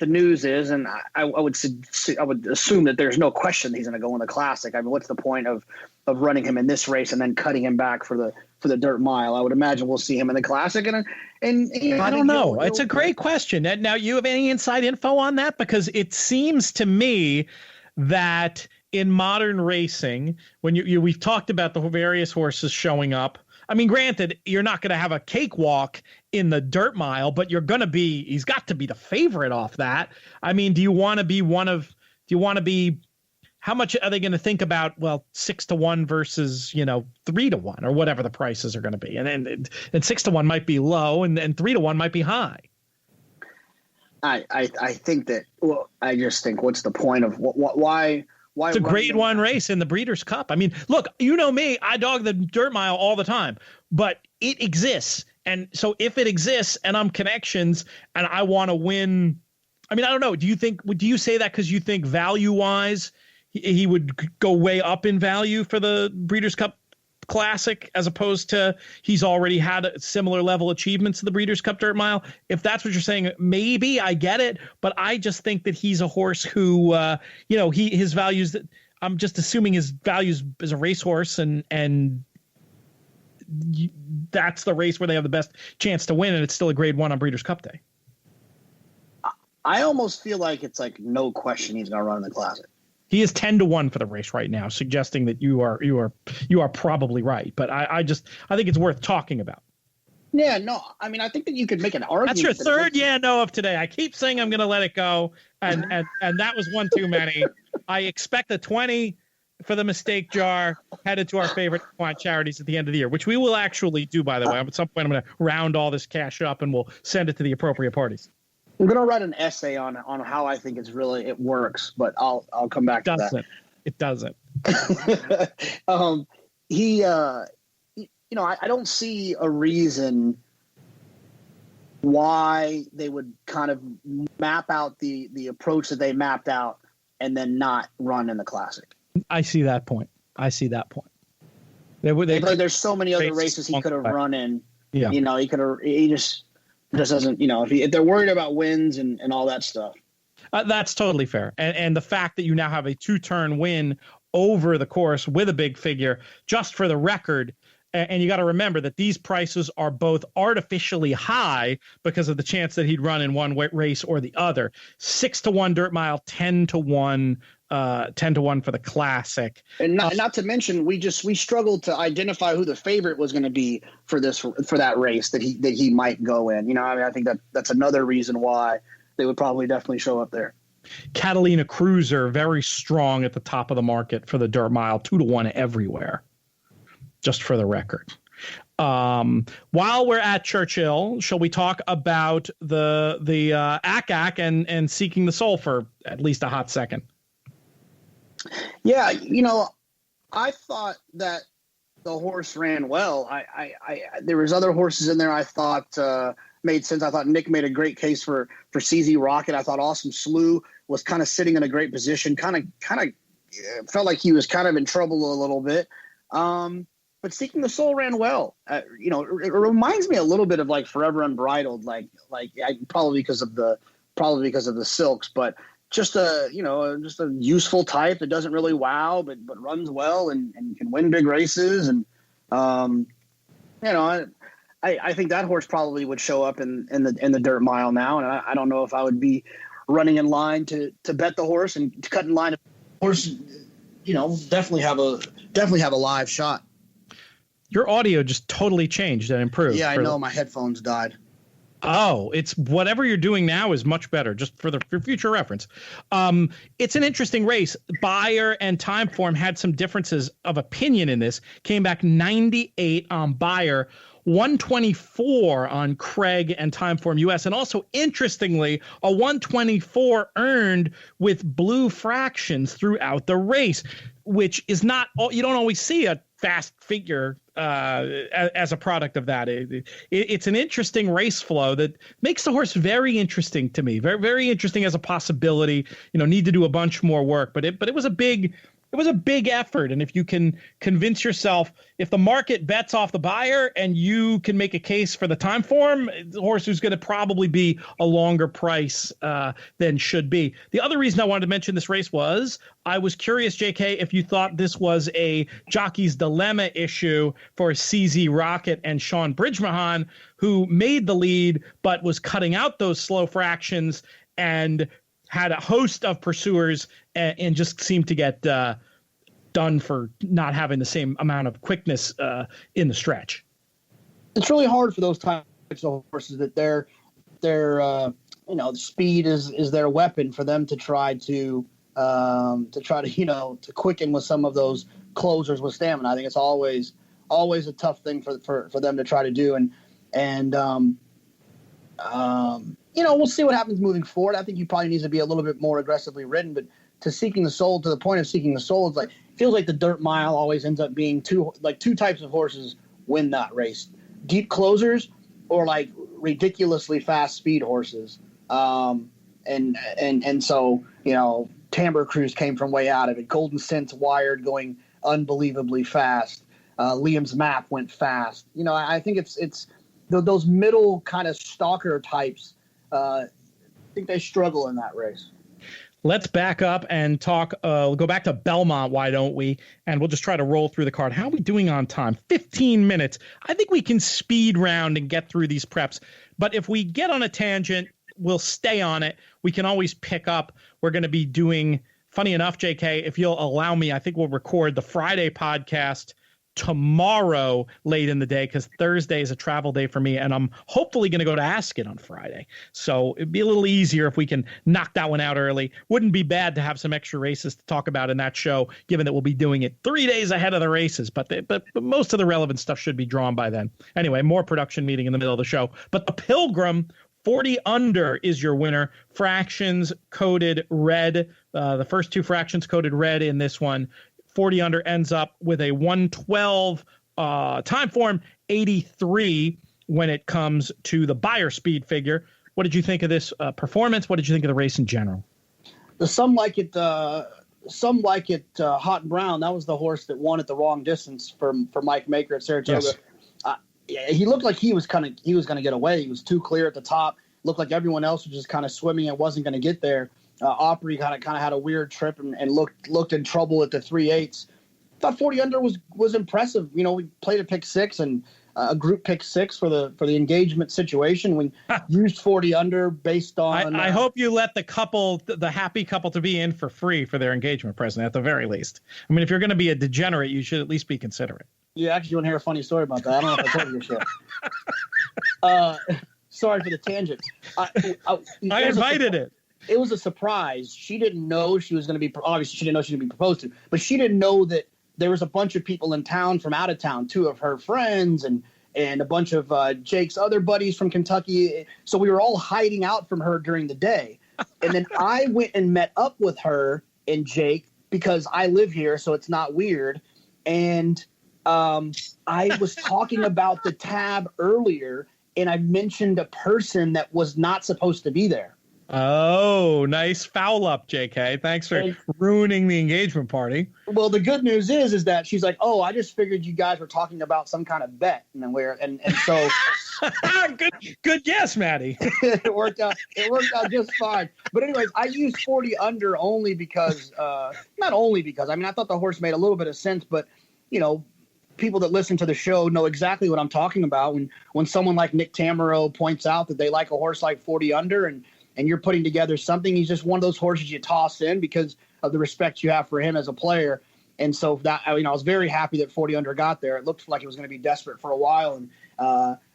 news is, and I would assume that there's no question that he's going to go in the Classic. I mean, what's the point of running him in this race and then cutting him back for the dirt mile? I would imagine we'll see him in the Classic, and I don't know. It's a great question. Now, you have any inside info on that? Because it seems to me that in modern racing, when we've talked about the various horses showing up. I mean, granted, you're not going to have a cakewalk in the dirt mile, but he's got to be the favorite off that. I mean, how much are they going to think about? Well, 6-1 versus, 3-1 or whatever the prices are going to be. And 6-1 might be low and 3-1 might be high. I think that, I just think what's the point of why it's a grade 1 race in the Breeders' Cup. I mean, look, you know me, I dog the dirt mile all the time, but it exists. And so if it exists and I'm connections and I want to win, I mean, I don't know. Do you say that because you think value wise, he would go way up in value for the Breeders' Cup Classic as opposed to he's already had a similar level achievements to the Breeders' Cup Dirt Mile? If that's what you're saying, maybe I get it, but I just think that he's a horse who, his values. I'm just assuming his values as a racehorse, and that's the race where they have the best chance to win, and it's still a grade 1 on Breeders' Cup Day. I almost feel like it's like no question he's going to run in the Classic. He is 10-1 for the race right now, suggesting that you are probably right. But I think it's worth talking about. Yeah, no, I mean, I think that you could make an argument. That's your third no of today. I keep saying I'm going to let it go, and that was one too many. I expect a 20 for the mistake jar headed to our favorite quant charities at the end of the year, which we will actually do, by the way. At some point, I'm going to round all this cash up, and we'll send it to the appropriate parties. I'm going to write an essay on how I think it works, but I'll come back to that. It doesn't. I don't see a reason why they would kind of map out the approach that they mapped out and then not run in the Classic. I see that point. There's so many other races he could have run in. Yeah. He just doesn't, if they're worried about wins and all that stuff. That's totally fair. And the fact that you now have a 2-turn win over the course with a big figure, just for the record. And you got to remember that these prices are both artificially high because of the chance that he'd run in one race or the other. 6-1 dirt mile, 10-1 for the Classic. And not to mention, we struggled to identify who the favorite was going to be for that race that he might go in. I think that's another reason why they would probably definitely show up there. Catalina Cruiser, very strong at the top of the market for the dirt mile, 2-1 everywhere. Just for the record. While we're at Churchill, shall we talk about the ACAC and Seeking the Soul for at least a hot second? Yeah, I thought that the horse ran well. There was other horses in there I thought made sense. I thought Nick made a great case for CZ Rocket. I thought Awesome Slew was kind of sitting in a great position. Kind of felt like he was kind of in trouble a little bit. But Seeking the Soul ran well. It reminds me a little bit of like Forever Unbridled, probably because of the silks, but just a useful type that doesn't really wow, but runs well and can win big races. And I think that horse probably would show up in the dirt mile now. And I don't know if I would be running in line to bet the horse and to cut in line. Horse, definitely have a live shot. Your audio just totally changed and improved. Yeah, I know. My headphones died. Oh, it's whatever you're doing now is much better, just for future reference. It's an interesting race. Beyer and Timeform had some differences of opinion in this. Came back 98 on Beyer, 124 on Craig and Timeform US. And also, interestingly, a 124 earned with blue fractions throughout the race, which is not – you don't always see a fast figure as a product of that. It's an interesting race flow that makes the horse very interesting to me. Very, very interesting as a possibility. Need to do a bunch more work, but it was a big effort. And if you can convince yourself, if the market bets off the Beyer and you can make a case for the Timeform, the horse who's going to probably be a longer price than should be. The other reason I wanted to mention this race was I was curious, JK, if you thought this was a jockey's dilemma issue for CZ Rocket and Sean Bridgemahan, who made the lead but was cutting out those slow fractions and had a host of pursuers and just seemed to get done for not having the same amount of quickness in the stretch. It's really hard for those types of horses that their speed is their weapon for them to try to quicken with some of those closers with stamina. I think it's always a tough thing for them to try to do. We'll see what happens moving forward. I think he probably needs to be a little bit more aggressively ridden, but to the point of Seeking the Soul, it's like, it feels like the dirt mile always ends up being two types of horses win that race: deep closers or like ridiculously fast speed horses. So Tambour Cruise came from way out of it. Golden Sense Wired going unbelievably fast. Liam's Map went fast. I think it's those middle kind of stalker types. I think they struggle in that race. Let's back up and talk. We'll go back to Belmont, why don't we? And we'll just try to roll through the card. How are we doing on time? 15 minutes. I think we can speed round and get through these preps. But if we get on a tangent, we'll stay on it. We can always pick up. We're going to be doing funny enough, JK, if you'll allow me, I think we'll record the Friday podcast tomorrow late in the day, because Thursday is a travel day for me, and I'm hopefully going to go to Ascot on Friday. So it'd be a little easier if we can knock that one out early. Wouldn't be bad to have some extra races to talk about in that show, given that we'll be doing it 3 days ahead of the races. But most of the relevant stuff should be drawn by then. Anyway, more production meeting in the middle of the show. But the Pilgrim 40 under is your winner. Fractions coded red. The first 2 fractions coded red in this one. 40 under ends up with a 112 time form, 83 when it comes to the buyer speed figure. What did you think of this performance? What did you think of the race in general? The Some Like It Hot Brown, that was the horse that won at the wrong distance for Mike Maker at Saratoga. Yes. He looked like he was going to get away. He was too clear at the top. Looked like everyone else was just kind of swimming and wasn't going to get there. Opry kind of had a weird trip and looked in trouble at the 3/8. Thought 40 under was impressive. You know, we played a pick 6 and a group pick 6 for the engagement situation. We used 40 under based on. I hope you let the happy couple to be in for free for their engagement present at the very least. I mean, if you're going to be a degenerate, you should at least be considerate. Yeah, actually, you want to hear a funny story about that? I don't know if I told you this yet. Sorry for the tangent. I invited it. It was a surprise. She didn't know she was going to be, obviously she didn't know she was going to be proposed to, but she didn't know that there was a bunch of people in town from out of town, 2 of her friends and a bunch of Jake's other buddies from Kentucky. So we were all hiding out from her during the day. And then I went and met up with her and Jake because I live here, so it's not weird. And I was talking about the tab earlier, and I mentioned a person that was not supposed to be there. Oh, nice foul up, JK. Thanks for ruining the engagement party. Well, the good news is that she's like, oh, I just figured you guys were talking about some kind of bet, and so good guess, Maddie. It worked out just fine. But anyways, I used 40 under only because not only because I mean I thought the horse made a little bit of sense, but you know, people that listen to the show know exactly what I'm talking about when someone like Nick Tamero points out that they like a horse like 40 under and you're putting together something. He's just one of those horses you toss in because of the respect you have for him as a player. And so that, I was very happy that 40 under got there. It looked like it was going to be desperate for a while. And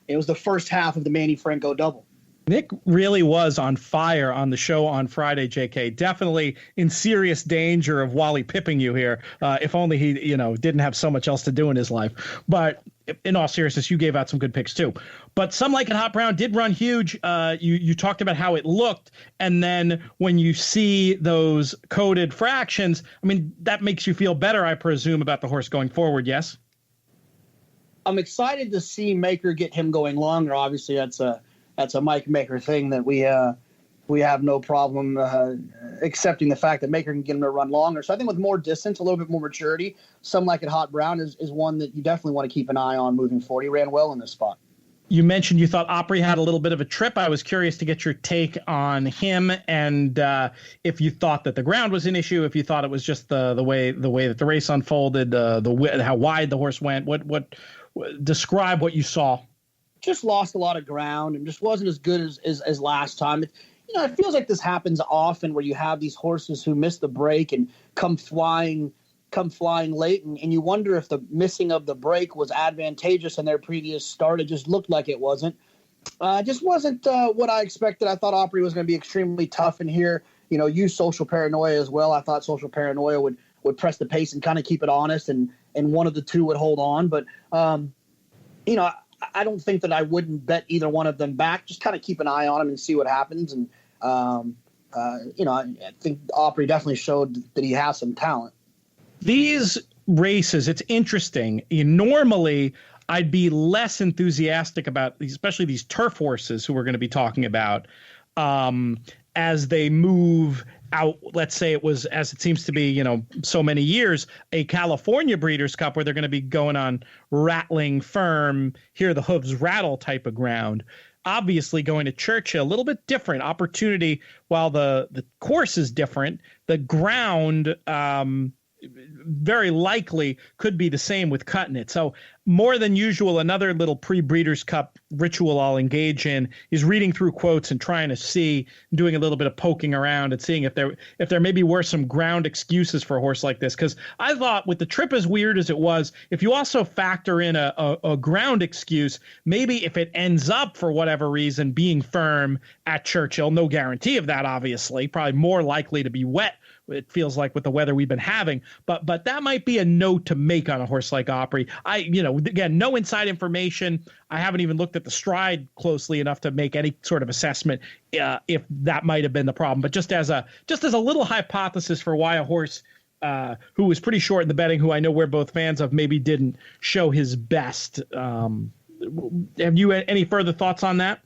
it was the first half of the Manny Franco double. Nick really was on fire on the show on Friday, JK. Definitely in serious danger of Wally pipping you here. If only he, didn't have so much else to do in his life. But in all seriousness, you gave out some good picks too. But Some Like It Hot Brown did run huge. You talked about how it looked. And then when you see those coded fractions, I mean, that makes you feel better, I presume, about the horse going forward. Yes. I'm excited to see Maker get him going longer. Obviously, that's a Mike Maker thing that we have no problem accepting the fact that Maker can get him to run longer. So I think with more distance, a little bit more maturity, Some Like It Hot Brown is one that you definitely want to keep an eye on moving forward. He ran well in this spot. You mentioned you thought Opry had a little bit of a trip. I was curious to get your take on him and if you thought that the ground was an issue, if you thought it was just the way that the race unfolded, how wide the horse went. What describe what you saw. Just lost a lot of ground and just wasn't as good as last time. It feels like this happens often where you have these horses who miss the break and come flying late, and you wonder if the missing of the break was advantageous in their previous start. It just looked like it wasn't. Just wasn't what I expected. I thought Opry was going to be extremely tough in here. Use Social Paranoia as well. I thought Social Paranoia would press the pace and kind of keep it honest, and one of the two would hold on. But I don't think that I wouldn't bet either one of them back. Just kind of keep an eye on them and see what happens. And, I think Opry definitely showed that he has some talent. These races, it's interesting. Normally, I'd be less enthusiastic about, especially these turf horses who we're going to be talking about, as they move out. Let's say it was, as it seems to be, so many years, a California Breeders' Cup where they're going to be going on rattling, firm, hear the hooves rattle type of ground. Obviously, going to Churchill, a little bit different opportunity. While the course is different, the ground very likely could be the same with cutting it. So more than usual, another little pre-Breeders' Cup ritual I'll engage in is reading through quotes and trying to see, doing a little bit of poking around and seeing if there maybe were some ground excuses for a horse like this. Because I thought with the trip as weird as it was, if you also factor in a ground excuse, maybe if it ends up for whatever reason being firm at Churchill, no guarantee of that, obviously, probably more likely to be wet. It feels like with the weather we've been having, but that might be a note to make on a horse like Opry. Again, no inside information. I haven't even looked at the stride closely enough to make any sort of assessment if that might have been the problem. But just as a little hypothesis for why a horse who was pretty short in the betting, who I know we're both fans of, maybe didn't show his best. Have you any further thoughts on that?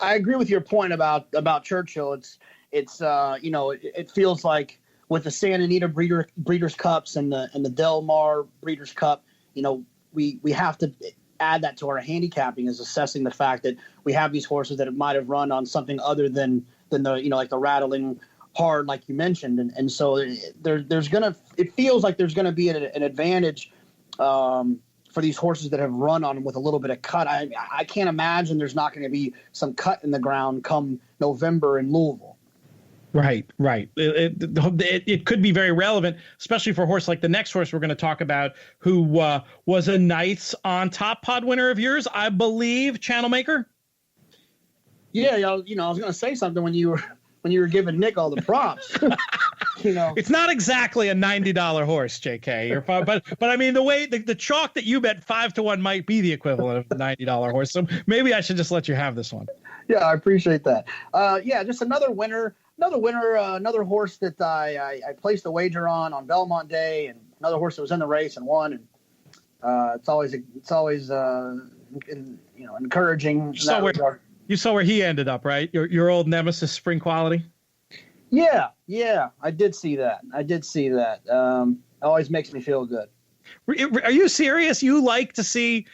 I agree with your point about Churchill. It feels like with the Santa Anita Breeders' Cups and the Del Mar Breeders' Cup, we have to add that to our handicapping, is assessing the fact that we have these horses that might have run on something other than the like the rattling hard, like you mentioned, and so it feels like there's gonna be an advantage for these horses that have run on with a little bit of cut. I can't imagine there's not going to be some cut in the ground come November in Louisville. Right. It could be very relevant, especially for a horse like the next horse we're going to talk about, who was a nice on top pod winner of yours, I believe, Channel Maker. Yeah, I was going to say something when you were giving Nick all the props. It's not exactly a $90 horse, JK. But I mean, the way the chalk that you bet 5-1 might be the equivalent of a $90 horse. So maybe I should just let you have this one. Yeah, I appreciate that. Just another winner. Another horse that I placed a wager on Belmont Day, and another horse that was in the race and won. And it's always encouraging. You saw where he ended up, right? Your old nemesis, Spring Quality. Yeah, I did see that. It always makes me feel good. Are you serious? You like to see?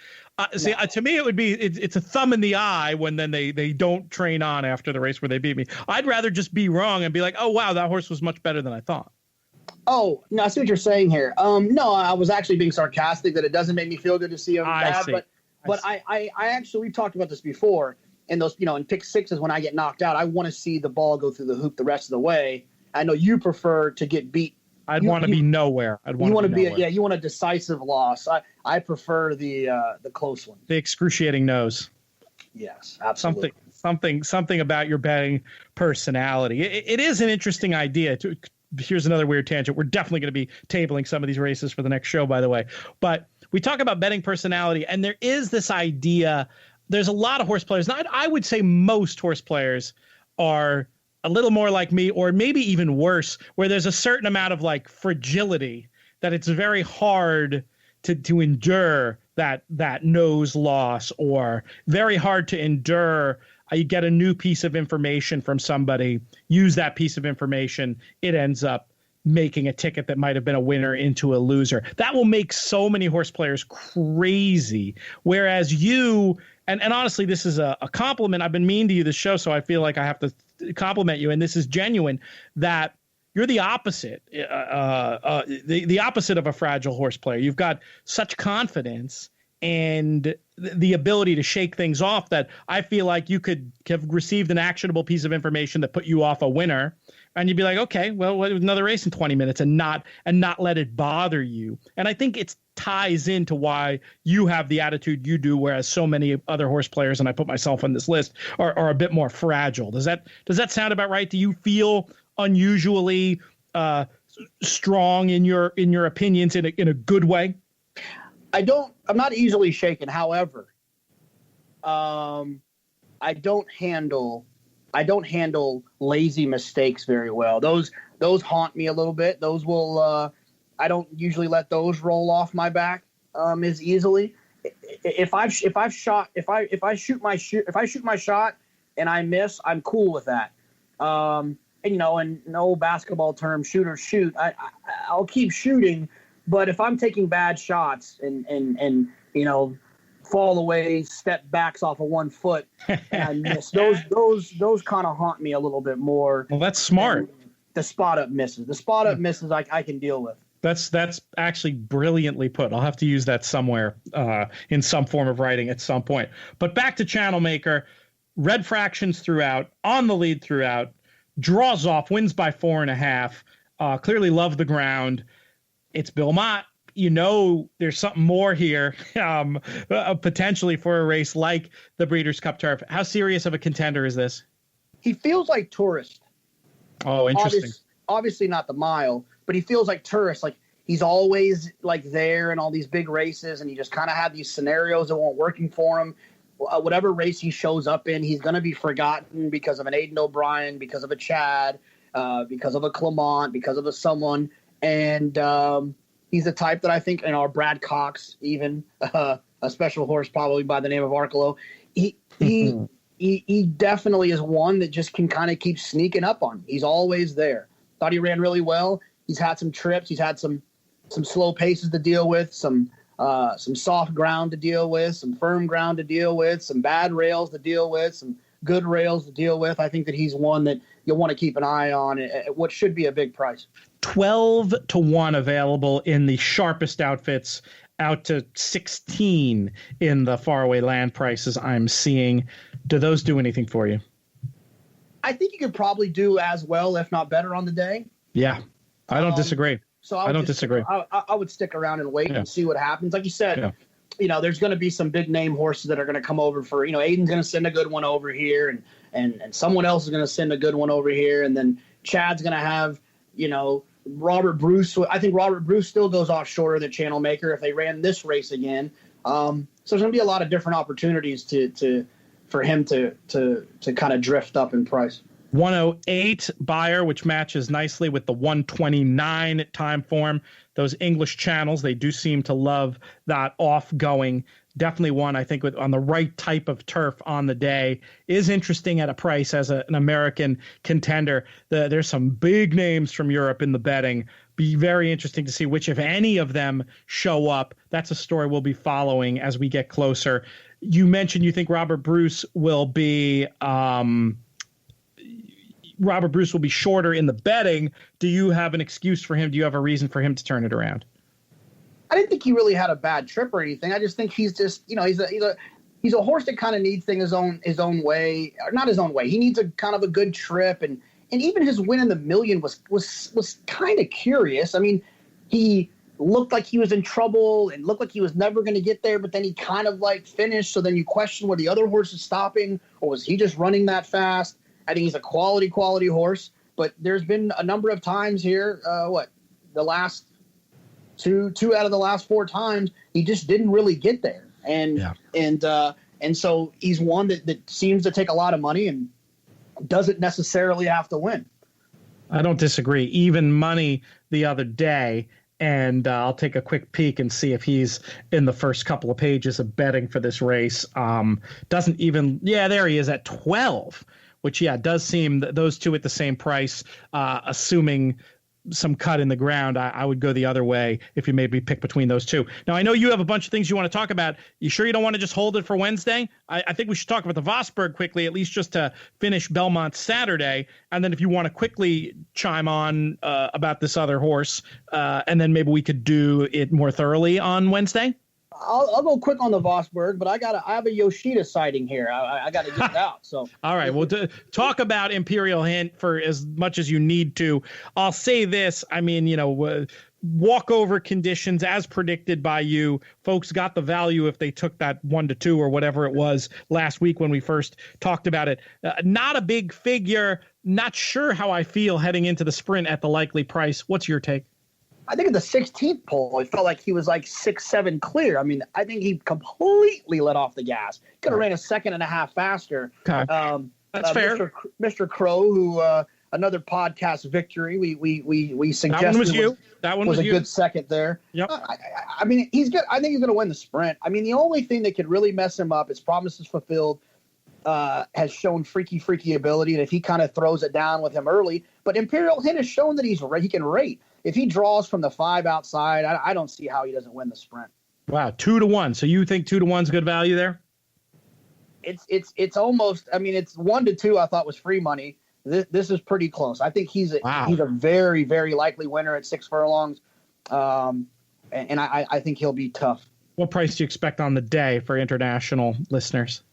To me, it would be it's a thumb in the eye when then they don't train on after the race where they beat me. I'd rather just be wrong and be like, oh wow, that horse was much better than I thought. Oh, no, I see what you're saying here. No, I was actually being sarcastic that it doesn't make me feel good to see him bad. But I actually, we've talked about this before. In those, in pick sixes, when I get knocked out, I want to see the ball go through the hoop the rest of the way. I know you prefer to get beat. I'd want to be nowhere. You want a decisive loss. I prefer the close one. The excruciating nose. Yes, absolutely. Something about your betting personality. It is an interesting idea. Here's another weird tangent. We're definitely going to be tabling some of these races for the next show, by the way. But we talk about betting personality, and there is this idea. There's a lot of horse players. Now, I would say most horse players are a little more like me, or maybe even worse, where there's a certain amount of like fragility that it's very hard to endure that nose loss, or very hard to endure. You get a new piece of information from somebody, use that piece of information, it ends up making a ticket that might have been a winner into a loser. That will make so many horse players crazy. Whereas you, and honestly, this is a compliment. I've been mean to you this show, so I feel like I have to compliment you, and this is genuine, that you're the opposite, the opposite of a fragile horse player. You've got such confidence and the ability to shake things off that I feel like you could have received an actionable piece of information that put you off a winner, and you'd be like, okay, well, another race in 20 minutes, and not let it bother you. And I think it ties into why you have the attitude you do, whereas so many other horse players, and I put myself on this list, are a bit more fragile. Does that sound about right? Do you feel unusually strong in your opinions in a good way? I'm not easily shaken. However, I don't handle lazy mistakes very well. Those haunt me a little bit. Those will I don't usually let those roll off my back as easily. If I shoot my shot and I miss, I'm cool with that. And in no basketball term, shoot or shoot, I'll keep shooting. But if I'm taking bad shots and fall away, step backs off of 1 foot, and I miss, those kind of haunt me a little bit more. Well, that's smart. The spot up misses. I can deal with. That's actually brilliantly put. I'll have to use that somewhere in some form of writing at some point. But back to Channel Maker, red fractions throughout, on the lead throughout, draws off, wins by 4.5. Clearly love the ground. It's Bill Mott. You know there's something more here, potentially for a race like the Breeders' Cup Turf. How serious of a contender is this? He feels like tourist. Oh, interesting. Obviously not the mile, but he feels like tourist. Like he's always like there in all these big races, and he just kind of had these scenarios that weren't working for him. Whatever race he shows up in, he's going to be forgotten because of an Aidan O'Brien, because of a Chad, because of a Clement, because of a someone. And he's the type that I think, our Brad Cox, even a special horse probably by the name of Arkelo, he definitely is one that just can kind of keep sneaking up on him. He's always there. Thought he ran really well. He's had some trips. He's had some slow paces to deal with, some soft ground to deal with, some firm ground to deal with, some bad rails to deal with, some good rails to deal with. I think that he's one that you'll want to keep an eye on at what should be a big price. 12-1 available in the sharpest outfits, out to 16 in the faraway land prices I'm seeing. Do those do anything for you? I think you could probably do as well, if not better, on the day. Yeah, I don't disagree. So I don't disagree. I would stick around and wait and see what happens. Like you said, there's going to be some big name horses that are going to come over for, Aiden's going to send a good one over here, and someone else is going to send a good one over here, and then Chad's going to have, Robert Bruce. I think Robert Bruce still goes off shorter than Channel Maker if they ran this race again. So there's going to be a lot of different opportunities for him to kind of drift up in price. 108 buyer, which matches nicely with the 129 time form. Those English channels, they do seem to love that off-going. Definitely one, I think, on the right type of turf on the day is interesting at a price as an American contender. There's some big names from Europe in the betting. Be very interesting to see which, if any of them, show up. That's a story we'll be following as we get closer. You mentioned you think Robert Bruce will be shorter in the betting. Do you have an excuse for him? Do you have a reason for him to turn it around? I didn't think he really had a bad trip or anything. I just think he's just, he's a horse that kind of needs things his own way, or not his own way. He needs a kind of a good trip, and even his win in the Million was kind of curious. I mean, he looked like he was in trouble and looked like he was never going to get there, but then he kind of like finished. So then you question were the other horses stopping, or was he just running that fast? I think he's a quality horse, but there's been a number of times here, the last two out of the last 4 times, he just didn't really get there. And so he's one that seems to take a lot of money and doesn't necessarily have to win. I don't disagree. Even money the other day, and I'll take a quick peek and see if he's in the first couple of pages of betting for this race. Doesn't even, there he is at 12, which, does seem that those two at the same price, assuming some cut in the ground. I would go the other way if you made me pick between those two. Now, I know you have a bunch of things you want to talk about. You sure you don't want to just hold it for Wednesday? I think we should talk about the Vosburg quickly, at least just to finish Belmont Saturday. And then if you want to quickly chime on about this other horse, and then maybe we could do it more thoroughly on Wednesday. I'll go quick on the Vosburg, but I have a Yoshida sighting here. I got to get it out. So all right, well, talk about Imperial Hint for as much as you need to. I'll say this: I mean, walkover conditions as predicted by you. Folks got the value if they took that 1-2 or whatever it was last week when we first talked about it. Not a big figure. Not sure how I feel heading into the sprint at the likely price. What's your take? I think at the 16th pole, it felt like he was like 6-7 clear. I mean, I think he completely let off the gas. Could have ran a second and a half faster. Okay. That's fair. Mr. Crow, who another podcast victory, we suggested that one was you. That one was a good second there. Yep. I mean, he's good. I think he's going to win the sprint. I mean, the only thing that could really mess him up is Promises Fulfilled has shown freaky ability, and if he kind of throws it down with him early, but Imperial Hint has shown that he can rate. If he draws from the 5 outside, I don't see how he doesn't win the sprint. Wow, 2-1. So you think 2-1's good value there? It's almost. I mean, it's 1-2. I thought was free money. This is pretty close. I think he's a very, very likely winner at 6 furlongs. And I think he'll be tough. What price do you expect on the day for international listeners?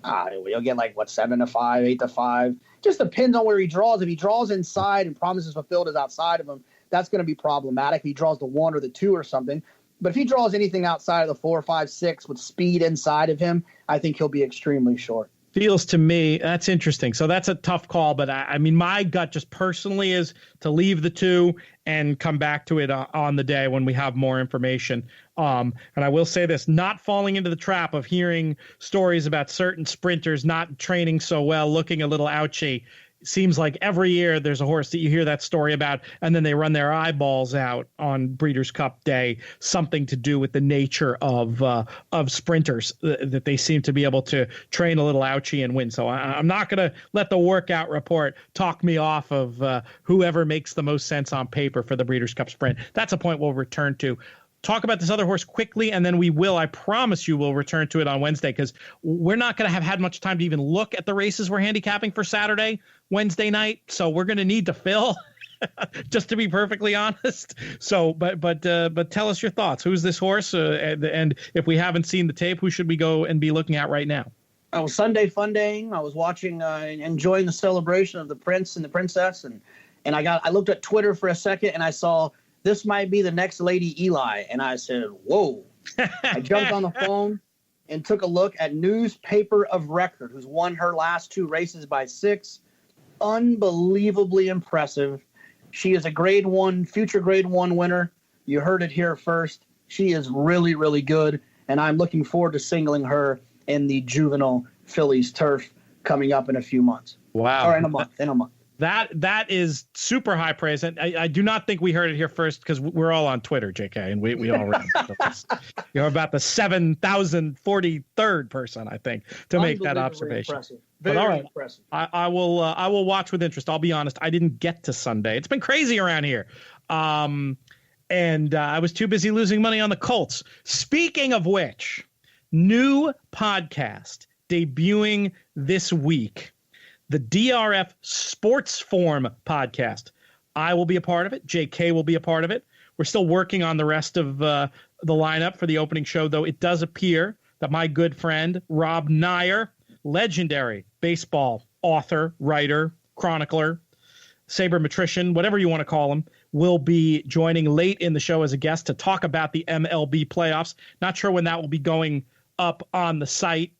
He'll get 7 to 5, 8 to 5. Just depends on where he draws. If he draws inside and Promises Fulfilled is outside of him, that's going to be problematic. If he draws the 1 or the 2 or something. But if he draws anything outside of the 4, 5, 6 with speed inside of him, I think he'll be extremely short. Feels to me, that's interesting. So that's a tough call, but I mean, my gut just personally is to leave the 2 and come back to it on the day when we have more information. And I will say this, not falling into the trap of hearing stories about certain sprinters not training so well, looking a little ouchy. Seems like every year there's a horse that you hear that story about, and then they run their eyeballs out on Breeders' Cup Day. Something to do with the nature of sprinters that they seem to be able to train a little ouchy and win. So I'm not going to let the workout report talk me off of whoever makes the most sense on paper for the Breeders' Cup Sprint. That's a point we'll return to. Talk about this other horse quickly, and then I promise you, we'll return to it on Wednesday, because we're not going to have had much time to even look at the races we're handicapping for Saturday, Wednesday night. So we're going to need to fill, just to be perfectly honest. So, but tell us your thoughts. Who's this horse? And if we haven't seen the tape, who should we go and be looking at right now? Oh, Sunday fun day. I was watching, enjoying the celebration of the prince and the princess, and I looked at Twitter for a second, and I saw, this might be the next Lady Eli. And I said, whoa. I jumped on the phone and took a look at Newspaper of Record, who's won her last 2 races by 6. Unbelievably impressive. She is a grade 1, future grade 1 winner. You heard it here first. She is really, really good. And I'm looking forward to singling her in the juvenile Phillies turf coming up in a few months. Wow. Or in a month. That is super high praise. And I do not think we heard it here first, because we're all on Twitter, JK, and we all read this. You're about the 7,043rd person, I think, to make that observation. Impressive. But all right, impressive. I will watch with interest. I'll be honest, I didn't get to Sunday. It's been crazy around here. And I was too busy losing money on the Colts. Speaking of which, new podcast debuting this week. The DRF Sports Form podcast. I will be a part of it. JK will be a part of it. We're still working on the rest of the lineup for the opening show, though it does appear that my good friend, Rob Nyer, legendary baseball author, writer, chronicler, sabermetrician, whatever you want to call him, will be joining late in the show as a guest to talk about the MLB playoffs. Not sure when that will be going up on the site.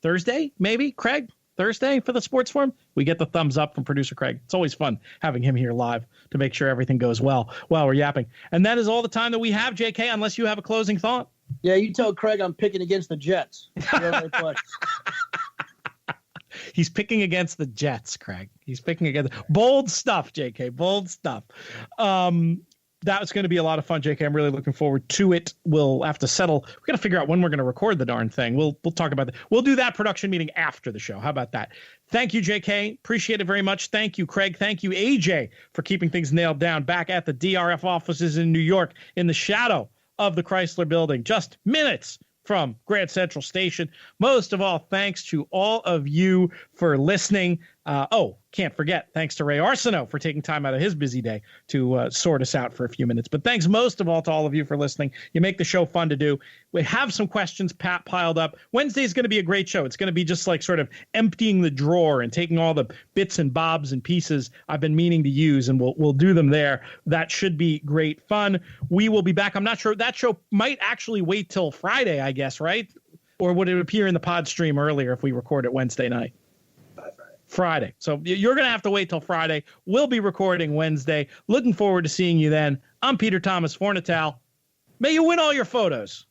Thursday, maybe, Craig? Thursday for the Sports Forum. We get the thumbs up from producer Craig. It's always fun having him here live to make sure everything goes well while we're yapping. And that is all the time that we have, JK, unless you have a closing thought. Yeah, you tell Craig I'm picking against the Jets. He's picking against the Jets, Craig. He's picking against bold stuff, JK. Bold stuff. That was going to be a lot of fun, JK. I'm really looking forward to it. We'll have to settle. We got to figure out when we're going to record the darn thing. We'll talk about that. We'll do that production meeting after the show. How about that? Thank you, JK. Appreciate it very much. Thank you, Craig. Thank you, AJ, for keeping things nailed down back at the DRF offices in New York in the shadow of the Chrysler Building, just minutes from Grand Central Station. Most of all, thanks to all of you for listening. Can't forget, thanks to Ray Arsenault for taking time out of his busy day to sort us out for a few minutes. But thanks most of all to all of you for listening. You make the show fun to do. We have some questions piled up. Wednesday is going to be a great show. It's going to be just like sort of emptying the drawer and taking all the bits and bobs and pieces I've been meaning to use, and we'll do them there. That should be great fun. We will be back. I'm not sure. That show might actually wait till Friday, I guess, right? Or would it appear in the pod stream earlier if we record it Wednesday night? Friday. So you're going to have to wait till Friday. We'll be recording Wednesday. Looking forward to seeing you then. I'm Peter Thomas Fornatal. May you win all your photos.